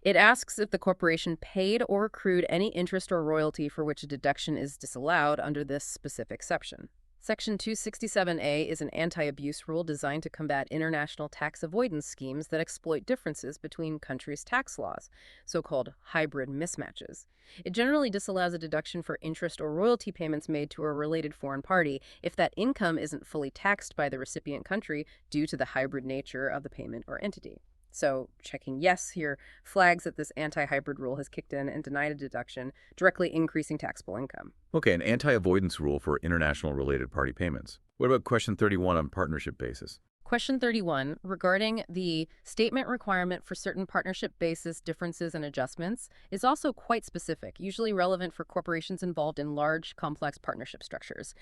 It asks if the corporation paid or accrued any interest or royalty for which a deduction is disallowed under this specific section. Section 267A is an anti-abuse rule designed to combat international tax avoidance schemes that exploit differences between countries' tax laws, so-called hybrid mismatches. It generally disallows a deduction for interest or royalty payments made to a related foreign party if that income isn't fully taxed by the recipient country due to the hybrid nature of the payment or entity. So checking yes here flags that this anti-hybrid rule has kicked in and denied a deduction, directly increasing taxable income. Okay, an anti-avoidance rule for international related party payments. What about question 31 on partnership basis? Question 31, regarding the statement requirement for certain partnership basis differences and adjustments, is also quite specific, usually relevant for corporations involved in large, complex partnership structures.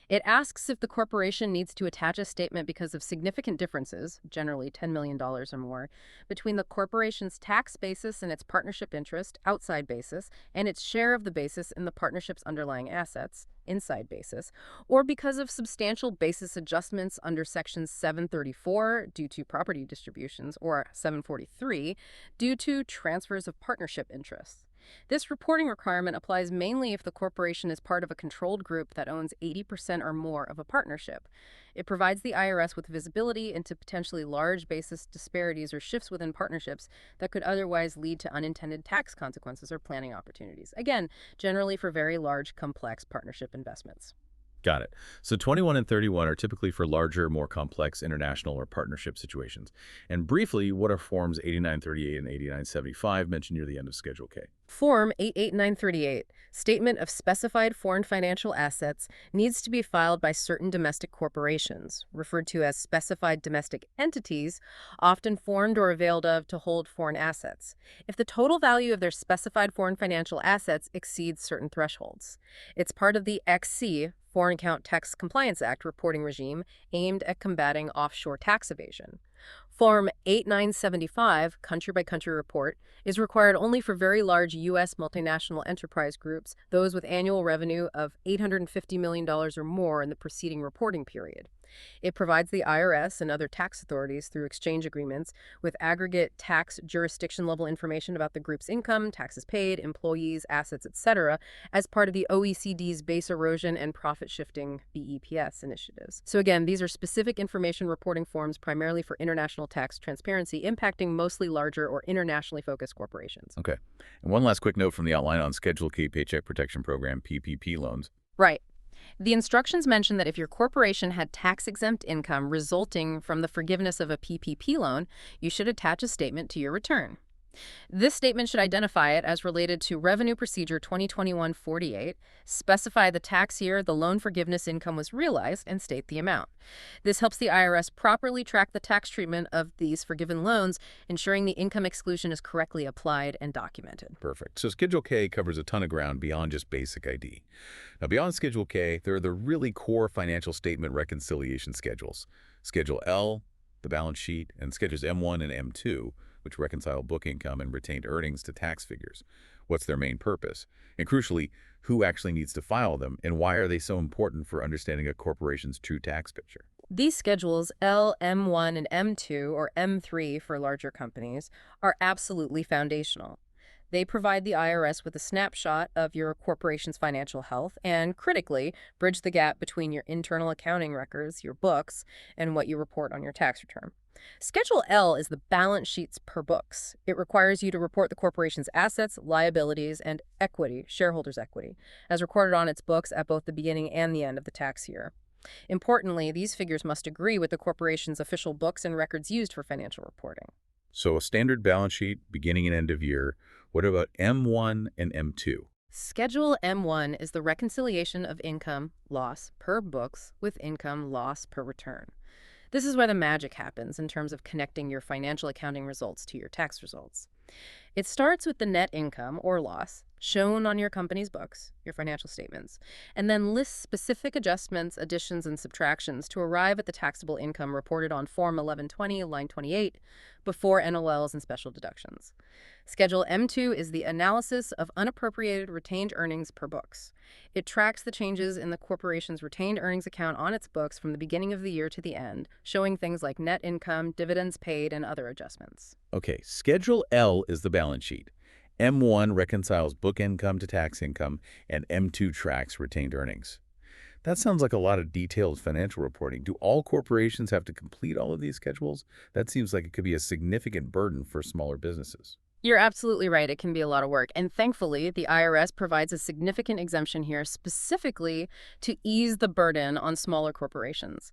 It asks if the corporation needs to attach a statement because of significant differences, generally $10 million or more, between the corporation's tax basis and its partnership interest, outside basis, and its share of the basis in the partnership's underlying assets, inside basis, or because of substantial basis adjustments under Section 734 due to property distributions, or 743 due to transfers of partnership interests. This reporting requirement applies mainly if the corporation is part of a controlled group that owns 80% or more of a partnership. It provides the IRS with visibility into potentially large basis disparities or shifts within partnerships that could otherwise lead to unintended tax consequences or planning opportunities. Again, generally for very large, complex partnership investments. Got it. So 21 and 31 are typically for larger, more complex international or partnership situations. And briefly, what are Forms 8938 and 8975 mentioned near the end of Schedule K? Form 88938, Statement of Specified Foreign Financial Assets, needs to be filed by certain domestic corporations, referred to as specified domestic entities, often formed or availed of to hold foreign assets, if the total value of their specified foreign financial assets exceeds certain thresholds. It's part of the XC, Foreign Account Tax Compliance Act reporting regime aimed at combating offshore tax evasion. Form 8975, country-by-country report, is required only for very large U.S. multinational enterprise groups, those with annual revenue of $850 million or more in the preceding reporting period. It provides the IRS and other tax authorities through exchange agreements with aggregate tax jurisdiction-level information about the group's income, taxes paid, employees, assets, etc., as part of the OECD's Base Erosion and Profit Shifting BEPS initiatives. So again, these are specific information reporting forms primarily for international tax transparency, impacting mostly larger or internationally focused corporations. Okay. And one last quick note from the outline on Schedule K Paycheck Protection Program PPP loans. Right. The instructions mention that if your corporation had tax-exempt income resulting from the forgiveness of a PPP loan, you should attach a statement to your return. This statement should identify it as related to Revenue Procedure 2021-48, specify the tax year the loan forgiveness income was realized, and state the amount. This helps the IRS properly track the tax treatment of these forgiven loans, ensuring the income exclusion is correctly applied and documented. Perfect. So Schedule K covers a ton of ground beyond just basic ID. Now, beyond Schedule K, there are the really core financial statement reconciliation schedules. Schedule L, the balance sheet, and Schedules M1 and M2, which reconcile book income and retained earnings to tax figures. What's their main purpose? And crucially, who actually needs to file them, and why are they so important for understanding a corporation's true tax picture? These schedules, L, M1, and M2, or M3 for larger companies, are absolutely foundational. They provide the IRS with a snapshot of your corporation's financial health and, critically, bridge the gap between your internal accounting records, your books, and what you report on your tax return. Schedule L is the balance sheets per books. It requires you to report the corporation's assets, liabilities, and equity, shareholders' equity, as recorded on its books at both the beginning and the end of the tax year. Importantly, these figures must agree with the corporation's official books and records used for financial reporting. So a standard balance sheet, beginning and end of year. What about M1 and M2? Schedule M1 is the reconciliation of income loss per books with income loss per return. This is where the magic happens in terms of connecting your financial accounting results to your tax results. It starts with the net income or loss shown on your company's books, your financial statements, and then lists specific adjustments, additions, and subtractions to arrive at the taxable income reported on Form 1120, line 28, before NOLs and special deductions. Schedule M2 is the analysis of unappropriated retained earnings per books. It tracks the changes in the corporation's retained earnings account on its books from the beginning of the year to the end, showing things like net income, dividends paid, and other adjustments. Okay, Schedule L is the balance sheet. M1 reconciles book income to tax income, and M2 tracks retained earnings. That sounds like a lot of detailed financial reporting. Do all corporations have to complete all of these schedules? That seems like it could be a significant burden for smaller businesses. You're absolutely right. It can be a lot of work. And thankfully, the IRS provides a significant exemption here specifically to ease the burden on smaller corporations.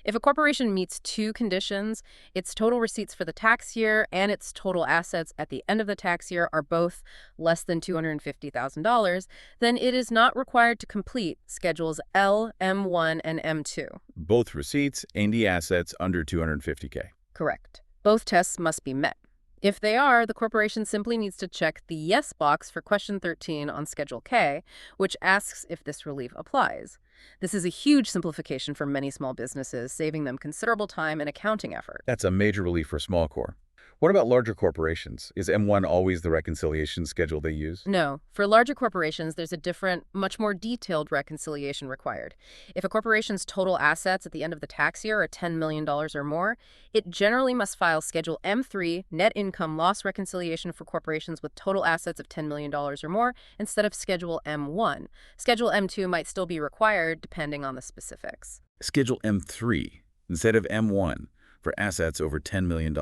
If a corporation meets two conditions, its total receipts for the tax year and its total assets at the end of the tax year are both less than $250,000, then it is not required to complete Schedules L, M1, and M2. Both receipts and the assets under 250K. Correct. Both tests must be met. If they are, the corporation simply needs to check the Yes box for question 13 on Schedule K, which asks if this relief applies. This is a huge simplification for many small businesses, saving them considerable time and accounting effort. That's a major relief for small corp. What about larger corporations? Is M1 always the reconciliation schedule they use? No. For larger corporations, there's a different, much more detailed reconciliation required. If a corporation's total assets at the end of the tax year are $10 million or more, it generally must file Schedule M3, Net Income Loss Reconciliation for corporations with total assets of $10 million or more, instead of Schedule M1. Schedule M2 might still be required, depending on the specifics. Schedule M3 instead of M1 for assets over $10 million.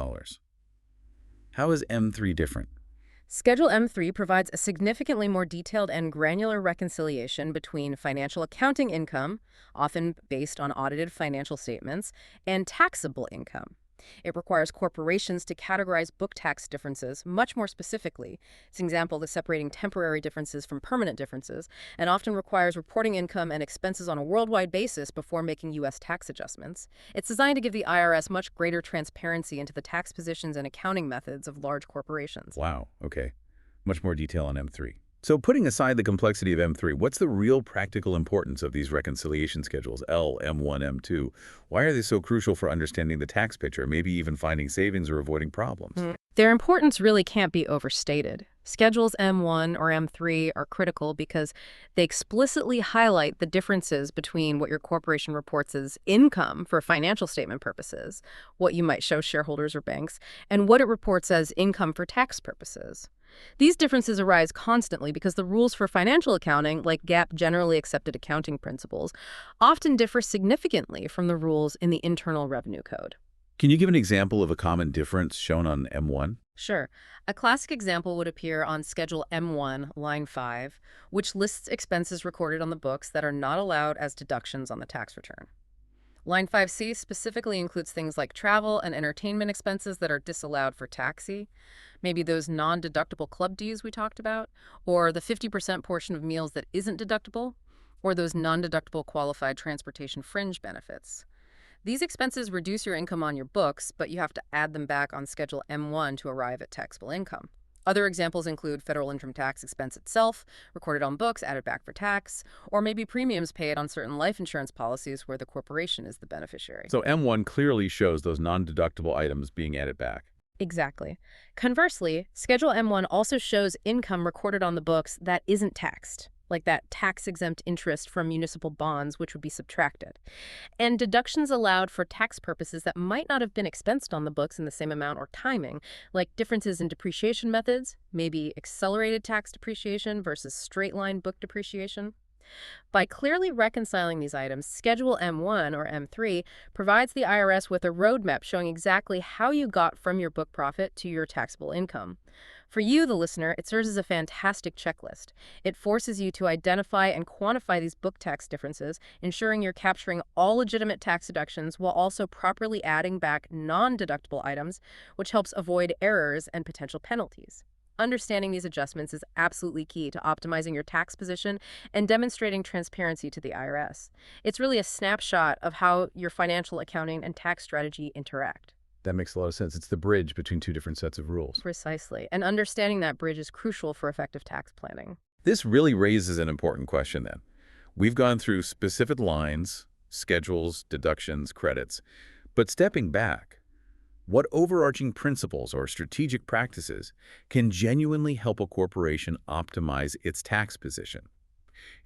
How is M3 different? Schedule M3 provides a significantly more detailed and granular reconciliation between financial accounting income, often based on audited financial statements, and taxable income. It requires corporations to categorize book tax differences much more specifically. It's an example of separating temporary differences from permanent differences, and often requires reporting income and expenses on a worldwide basis before making U.S. tax adjustments. It's designed to give the IRS much greater transparency into the tax positions and accounting methods of large corporations. Wow, okay. Much more detail on M3. So putting aside the complexity of M3, what's the real practical importance of these reconciliation schedules, L, M1, M2? Why are they so crucial for understanding the tax picture, maybe even finding savings or avoiding problems? Their importance really can't be overstated. Schedules M1 or M3 are critical because they explicitly highlight the differences between what your corporation reports as income for financial statement purposes, what you might show shareholders or banks, and what it reports as income for tax purposes. These differences arise constantly because the rules for financial accounting, like GAAP generally accepted accounting principles, often differ significantly from the rules in the Internal Revenue Code. Can you give an example of a common difference shown on M1? Sure. A classic example would appear on Schedule M1, line 5, which lists expenses recorded on the books that are not allowed as deductions on the tax return. Line 5C specifically includes things like travel and entertainment expenses that are disallowed for taxi, maybe those non-deductible club dues we talked about, or the 50% portion of meals that isn't deductible, or those non-deductible qualified transportation fringe benefits. These expenses reduce your income on your books, but you have to add them back on Schedule M1 to arrive at taxable income. Other examples include federal income tax expense itself, recorded on books, added back for tax, or maybe premiums paid on certain life insurance policies where the corporation is the beneficiary. So M1 clearly shows those non-deductible items being added back. Exactly. Conversely, Schedule M1 also shows income recorded on the books that isn't taxed, like that tax-exempt interest from municipal bonds, which would be subtracted, and deductions allowed for tax purposes that might not have been expensed on the books in the same amount or timing, like differences in depreciation methods, maybe accelerated tax depreciation versus straight-line book depreciation. By clearly reconciling these items, Schedule M1 or M3 provides the IRS with a roadmap showing exactly how you got from your book profit to your taxable income. For you, the listener, it serves as a fantastic checklist. It forces you to identify and quantify these book tax differences, ensuring you're capturing all legitimate tax deductions while also properly adding back non-deductible items, which helps avoid errors and potential penalties. Understanding these adjustments is absolutely key to optimizing your tax position and demonstrating transparency to the IRS. It's really a snapshot of how your financial accounting and tax strategy interact. That makes a lot of sense. It's the bridge between two different sets of rules. Precisely. And understanding that bridge is crucial for effective tax planning. This really raises an important question then. We've gone through specific lines, schedules, deductions, credits, but stepping back, what overarching principles or strategic practices can genuinely help a corporation optimize its tax position?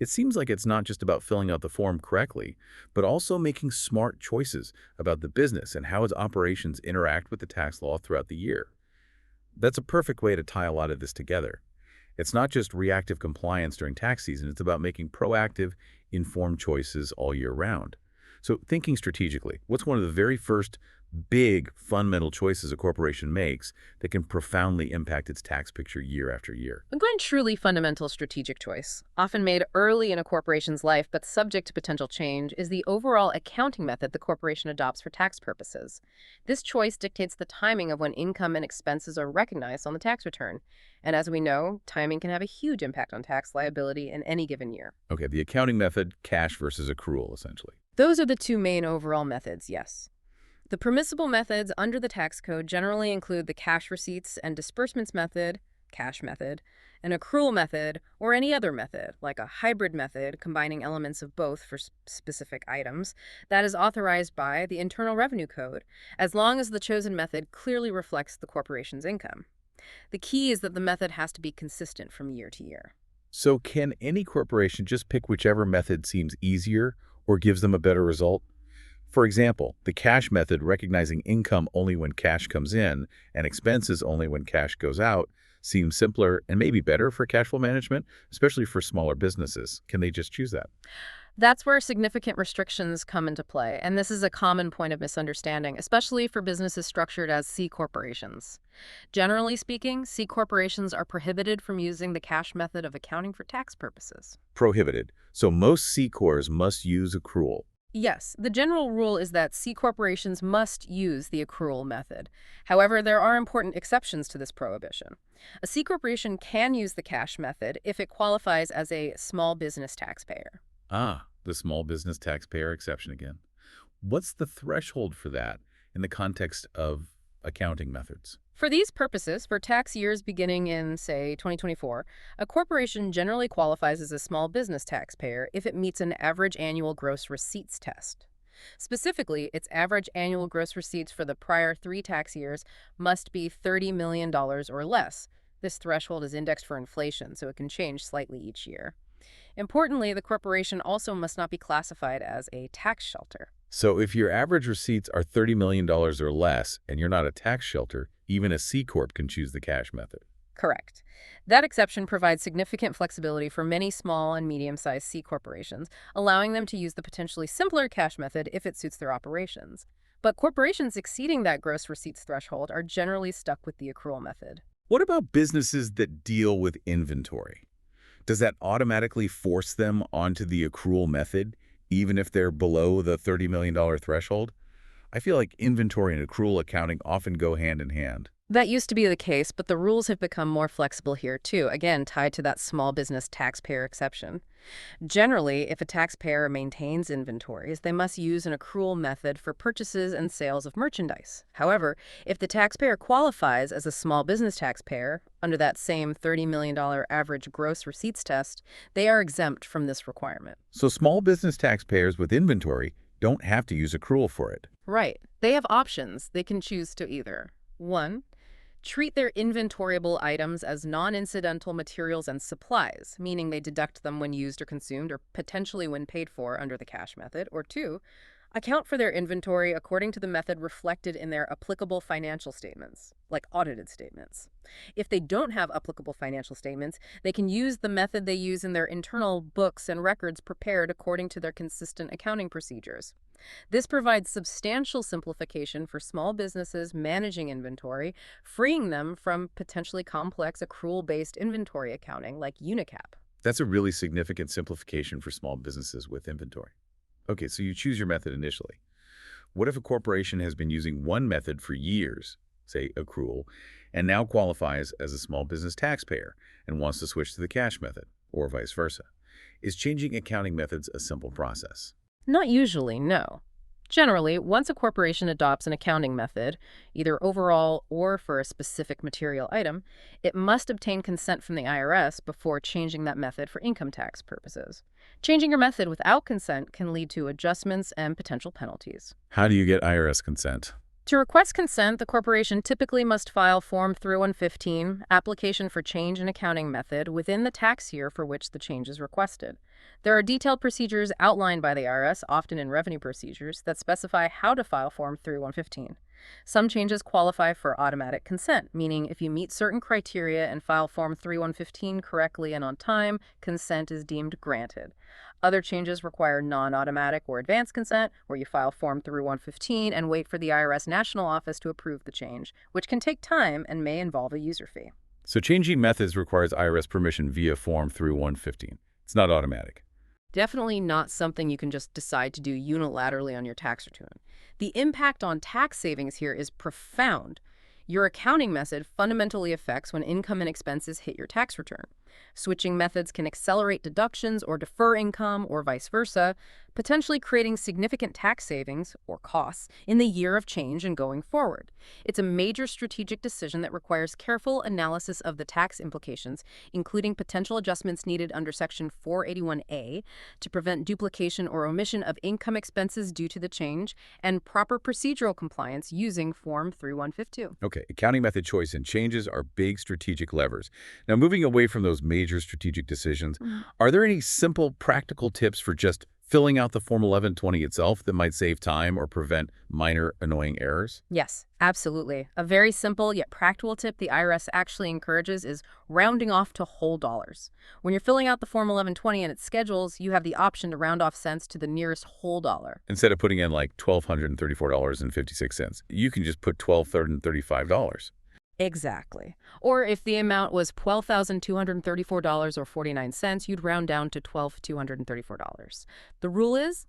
It seems like it's not just about filling out the form correctly, but also making smart choices about the business and how its operations interact with the tax law throughout the year. That's a perfect way to tie a lot of this together. It's not just reactive compliance during tax season, it's about making proactive, informed choices all year round. So thinking strategically, what's one of the very first big fundamental choices a corporation makes that can profoundly impact its tax picture year after year? One truly fundamental strategic choice, often made early in a corporation's life but subject to potential change, is the overall accounting method the corporation adopts for tax purposes. This choice dictates the timing of when income and expenses are recognized on the tax return. And as we know, timing can have a huge impact on tax liability in any given year. Okay, the accounting method, cash versus accrual, essentially. Those are the two main overall methods, yes. The permissible methods under the tax code generally include the cash receipts and disbursements method, cash method, an accrual method, or any other method, like a hybrid method combining elements of both for specific items, that is authorized by the Internal Revenue Code, as long as the chosen method clearly reflects the corporation's income. The key is that the method has to be consistent from year to year. So can any corporation just pick whichever method seems easier or gives them a better result? For example, the cash method recognizing income only when cash comes in and expenses only when cash goes out seems simpler and maybe better for cash flow management, especially for smaller businesses. Can they just choose that? That's where significant restrictions come into play, and this is a common point of misunderstanding, especially for businesses structured as C corporations. Generally speaking, C corporations are prohibited from using the cash method of accounting for tax purposes. Prohibited. So most C Corps must use accrual. Yes, the general rule is that C corporations must use the accrual method. However, there are important exceptions to this prohibition. A C corporation can use the cash method if it qualifies as a small business taxpayer. Ah, the small business taxpayer exception again. What's the threshold for that in the context of accounting methods? For these purposes, for tax years beginning in, say, 2024, a corporation generally qualifies as a small business taxpayer if it meets an average annual gross receipts test. Specifically, its average annual gross receipts for the prior 3 tax years must be $30 million or less. This threshold is indexed for inflation, so it can change slightly each year. Importantly, the corporation also must not be classified as a tax shelter. So if your average receipts are $30 million or less and you're not a tax shelter, even a C Corp can choose the cash method. Correct. That exception provides significant flexibility for many small and medium-sized C corporations, allowing them to use the potentially simpler cash method if it suits their operations. But corporations exceeding that gross receipts threshold are generally stuck with the accrual method. What about businesses that deal with inventory? Does that automatically force them onto the accrual method, even if they're below the $30 million threshold? I feel like inventory and accrual accounting often go hand in hand. That used to be the case, but the rules have become more flexible here too, again tied to that small business taxpayer exception. Generally, if a taxpayer maintains inventories, they must use an accrual method for purchases and sales of merchandise. However, if the taxpayer qualifies as a small business taxpayer under that same $30 million average gross receipts test, they are exempt from this requirement. So small business taxpayers with inventory don't have to use accrual for it. Right. They have options. They can choose to either 1. treat their inventoriable items as non-incidental materials and supplies, meaning they deduct them when used or consumed or potentially when paid for under the cash method. Or two, account for their inventory according to the method reflected in their applicable financial statements, like audited statements. If they don't have applicable financial statements, they can use the method they use in their internal books and records prepared according to their consistent accounting procedures. This provides substantial simplification for small businesses managing inventory, freeing them from potentially complex accrual-based inventory accounting like UNICAP. That's a really significant simplification for small businesses with inventory. Okay, so you choose your method initially. What if a corporation has been using one method for years, say accrual, and now qualifies as a small business taxpayer and wants to switch to the cash method, or vice versa? Is changing accounting methods a simple process? Not usually, no. Generally, once a corporation adopts an accounting method, either overall or for a specific material item, it must obtain consent from the IRS before changing that method for income tax purposes. Changing your method without consent can lead to adjustments and potential penalties. How do you get IRS consent? To request consent, the corporation typically must file Form 3115, application for change in accounting method, within the tax year for which the change is requested. There are detailed procedures outlined by the IRS, often in revenue procedures, that specify how to file Form 3115. Some changes qualify for automatic consent, meaning if you meet certain criteria and file Form 3115 correctly and on time, consent is deemed granted. Other changes require non-automatic or advanced consent, where you file Form 3115 and wait for the IRS National Office to approve the change, which can take time and may involve a user fee. So changing methods requires IRS permission via Form 3115. It's not automatic. Definitely not something you can just decide to do unilaterally on your tax return. The impact on tax savings here is profound. Your accounting method fundamentally affects when income and expenses hit your tax return. Switching methods can accelerate deductions or defer income or vice versa, potentially creating significant tax savings or costs in the year of change and going forward. It's a major strategic decision that requires careful analysis of the tax implications, including potential adjustments needed under Section 481A to prevent duplication or omission of income expenses due to the change, and proper procedural compliance using Form 3152. Okay, accounting method choice and changes are big strategic levers. Now, moving away from those major strategic decisions, are there any simple, practical tips for just filling out the Form 1120 itself that might save time or prevent minor annoying errors? Yes, absolutely. A very simple yet practical tip the IRS actually encourages is rounding off to whole dollars. When you're filling out the Form 1120 and its schedules, you have the option to round off cents to the nearest whole dollar. Instead of putting in like $1,234.56, you can just put $1,235. Exactly. Or if the amount was $12,234.49, you'd round down to $12,234. The rule is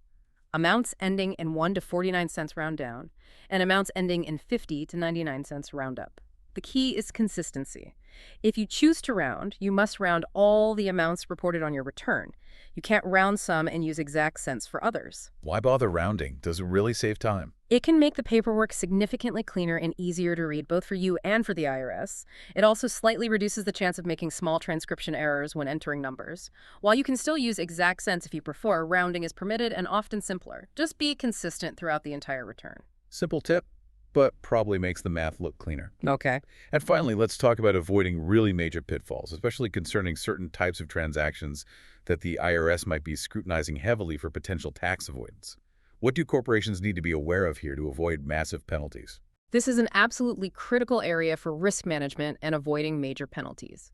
amounts ending in 1 to 49 cents round down, and amounts ending in 50 to 99 cents round up. The key is consistency. If you choose to round, you must round all the amounts reported on your return. You can't round some and use exact cents for others. Why bother rounding? Does it really save time? It can make the paperwork significantly cleaner and easier to read, both for you and for the IRS. It also slightly reduces the chance of making small transcription errors when entering numbers. While you can still use exact cents if you prefer, rounding is permitted and often simpler. Just be consistent throughout the entire return. Simple tip, but probably makes the math look cleaner. Okay. And finally, let's talk about avoiding really major pitfalls, especially concerning certain types of transactions that the IRS might be scrutinizing heavily for potential tax avoidance. What do corporations need to be aware of here to avoid massive penalties? This is an absolutely critical area for risk management and avoiding major penalties.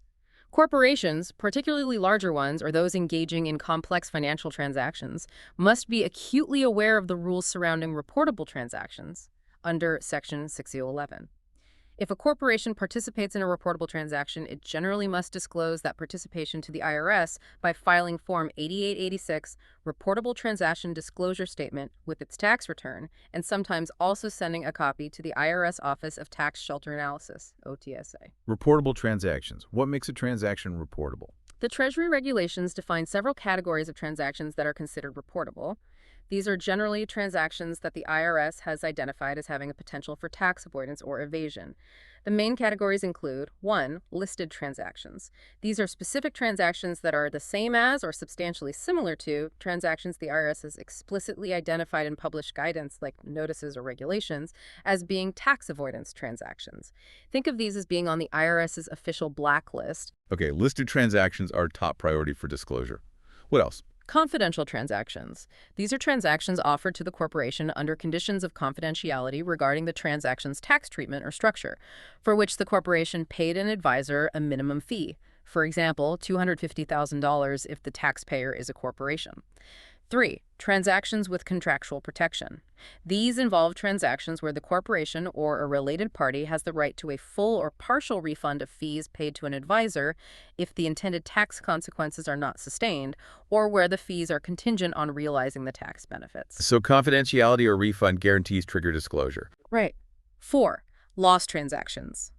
Corporations, particularly larger ones or those engaging in complex financial transactions, must be acutely aware of the rules surrounding reportable transactions under Section 6011. If a corporation participates in a reportable transaction, it generally must disclose that participation to the IRS by filing Form 8886, Reportable Transaction Disclosure Statement, with its tax return, and sometimes also sending a copy to the IRS Office of Tax Shelter Analysis, OTSA. Reportable transactions. What makes a transaction reportable? The Treasury regulations define several categories of transactions that are considered reportable. These are generally transactions that the IRS has identified as having a potential for tax avoidance or evasion. The main categories include 1. Listed transactions. These are specific transactions that are the same as or substantially similar to transactions the IRS has explicitly identified in published guidance, like notices or regulations, as being tax avoidance transactions. Think of these as being on the IRS's official blacklist. Okay, listed transactions are top priority for disclosure. What else? Confidential transactions. These are transactions offered to the corporation under conditions of confidentiality regarding the transaction's tax treatment or structure, for which the corporation paid an advisor a minimum fee. For example, $250,000 if the taxpayer is a corporation. 3. Transactions with contractual protection. These involve transactions where the corporation or a related party has the right to a full or partial refund of fees paid to an advisor if the intended tax consequences are not sustained, or where the fees are contingent on realizing the tax benefits. So confidentiality or refund guarantees trigger disclosure. Right. 4. Loss transactions.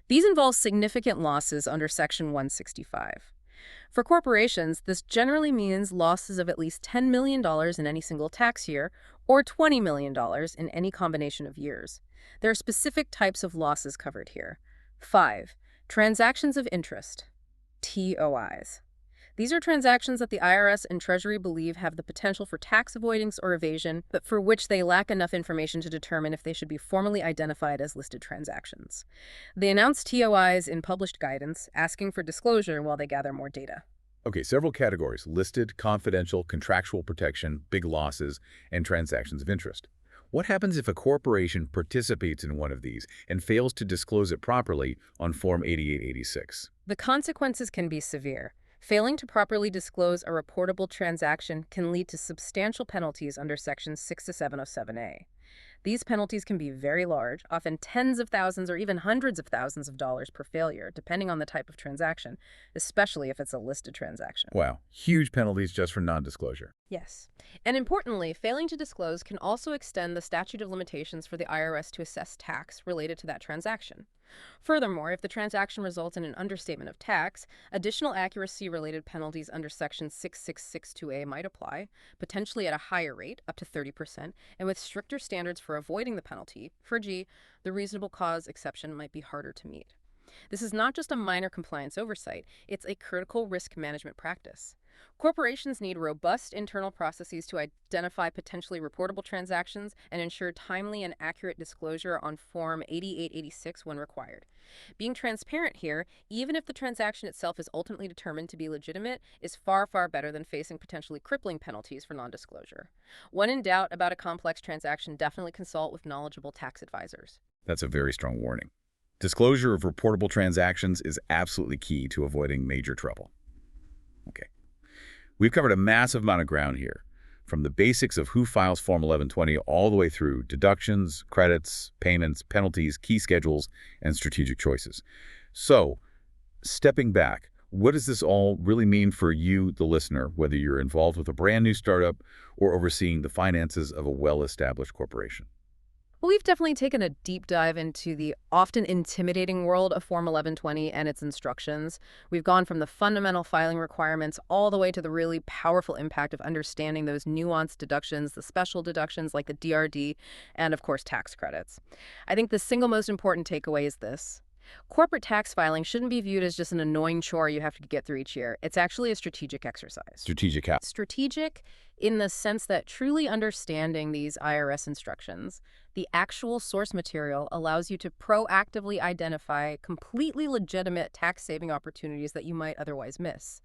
These involve significant losses under Section 165. For corporations, this generally means losses of at least $10 million in any single tax year or $20 million in any combination of years. There are specific types of losses covered here. 5. Transactions of interest, TOIs. These are transactions that the IRS and Treasury believe have the potential for tax avoidance or evasion, but for which they lack enough information to determine if they should be formally identified as listed transactions. They announce TOIs in published guidance, asking for disclosure while they gather more data. Okay, several categories: listed, confidential, contractual protection, big losses, and transactions of interest. What happens if a corporation participates in one of these and fails to disclose it properly on Form 8886? The consequences can be severe. Failing to properly disclose a reportable transaction can lead to substantial penalties under Sections 6 to 707A. These penalties can be very large, often tens of thousands or even hundreds of thousands of dollars per failure, depending on the type of transaction, especially if it's a listed transaction. Wow, huge penalties just for non-disclosure. Yes. And importantly, failing to disclose can also extend the statute of limitations for the IRS to assess tax related to that transaction. Furthermore, if the transaction results in an understatement of tax, additional accuracy-related penalties under Section 6662A might apply, potentially at a higher rate, up to 30%, and with stricter standards for avoiding the penalty. For G, the reasonable cause exception might be harder to meet. This is not just a minor compliance oversight, it's a critical risk management practice. Corporations need robust internal processes to identify potentially reportable transactions and ensure timely and accurate disclosure on Form 8886 when required. Being transparent here, even if the transaction itself is ultimately determined to be legitimate, is far, far better than facing potentially crippling penalties for non-disclosure. When in doubt about a complex transaction, definitely consult with knowledgeable tax advisors. That's a very strong warning. Disclosure of reportable transactions is absolutely key to avoiding major trouble. Okay. We've covered a massive amount of ground here, from the basics of who files Form 1120 all the way through deductions, credits, payments, penalties, key schedules, and strategic choices. So, stepping back, what does this all really mean for you, the listener, whether you're involved with a brand new startup or overseeing the finances of a well-established corporation? Well, we've definitely taken a deep dive into the often intimidating world of Form 1120 and its instructions. We've gone from the fundamental filing requirements all the way to the really powerful impact of understanding those nuanced deductions, the special deductions like the DRD, and of course, tax credits. I think the single most important takeaway is this. Corporate tax filing shouldn't be viewed as just an annoying chore you have to get through each year. It's actually a strategic exercise. Strategic how? Strategic in the sense that truly understanding these IRS instructions, the actual source material allows you to proactively identify completely legitimate tax-saving opportunities that you might otherwise miss.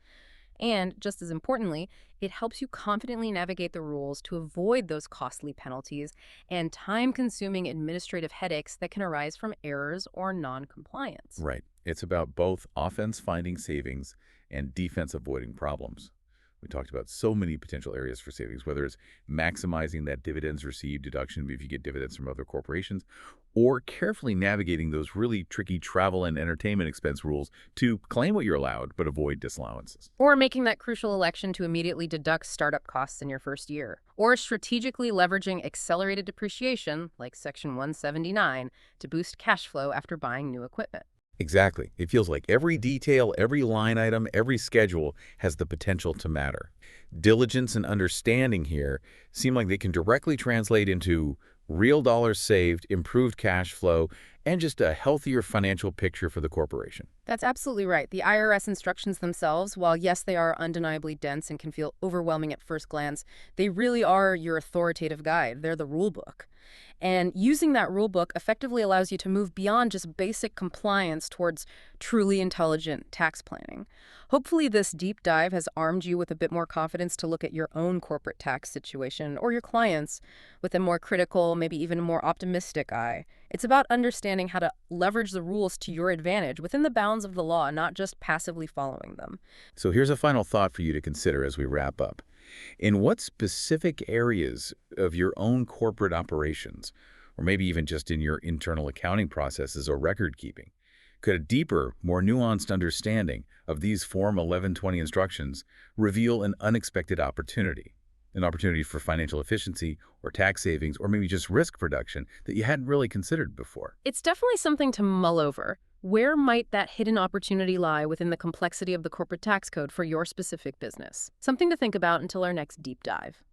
And, just as importantly, it helps you confidently navigate the rules to avoid those costly penalties and time-consuming administrative headaches that can arise from errors or non-compliance. Right. It's about both offense finding savings and defense avoiding problems. We talked about so many potential areas for savings, whether it's maximizing that dividends received deduction if you get dividends from other corporations, or carefully navigating those really tricky travel and entertainment expense rules to claim what you're allowed but avoid disallowances. Or making that crucial election to immediately deduct startup costs in your first year. Or strategically leveraging accelerated depreciation, like Section 179, to boost cash flow after buying new equipment. Exactly. It feels like every detail, every line item, every schedule has the potential to matter. Diligence and understanding here seem like they can directly translate into real dollars saved, improved cash flow, and just a healthier financial picture for the corporation. That's absolutely right. The IRS instructions themselves, while yes, they are undeniably dense and can feel overwhelming at first glance, they really are your authoritative guide. They're the rule book. And using that rule book effectively allows you to move beyond just basic compliance towards truly intelligent tax planning. Hopefully, this deep dive has armed you with a bit more confidence to look at your own corporate tax situation or your clients with a more critical, maybe even a more optimistic eye. It's about understanding how to leverage the rules to your advantage within the bounds of the law, not just passively following them. So here's a final thought for you to consider as we wrap up. In what specific areas of your own corporate operations, or maybe even just in your internal accounting processes or record keeping, could a deeper, more nuanced understanding of these Form 1120 instructions reveal an unexpected opportunity? An opportunity for financial efficiency or tax savings or maybe just risk reduction that you hadn't really considered before. It's definitely something to mull over. Where might that hidden opportunity lie within the complexity of the corporate tax code for your specific business? Something to think about until our next deep dive.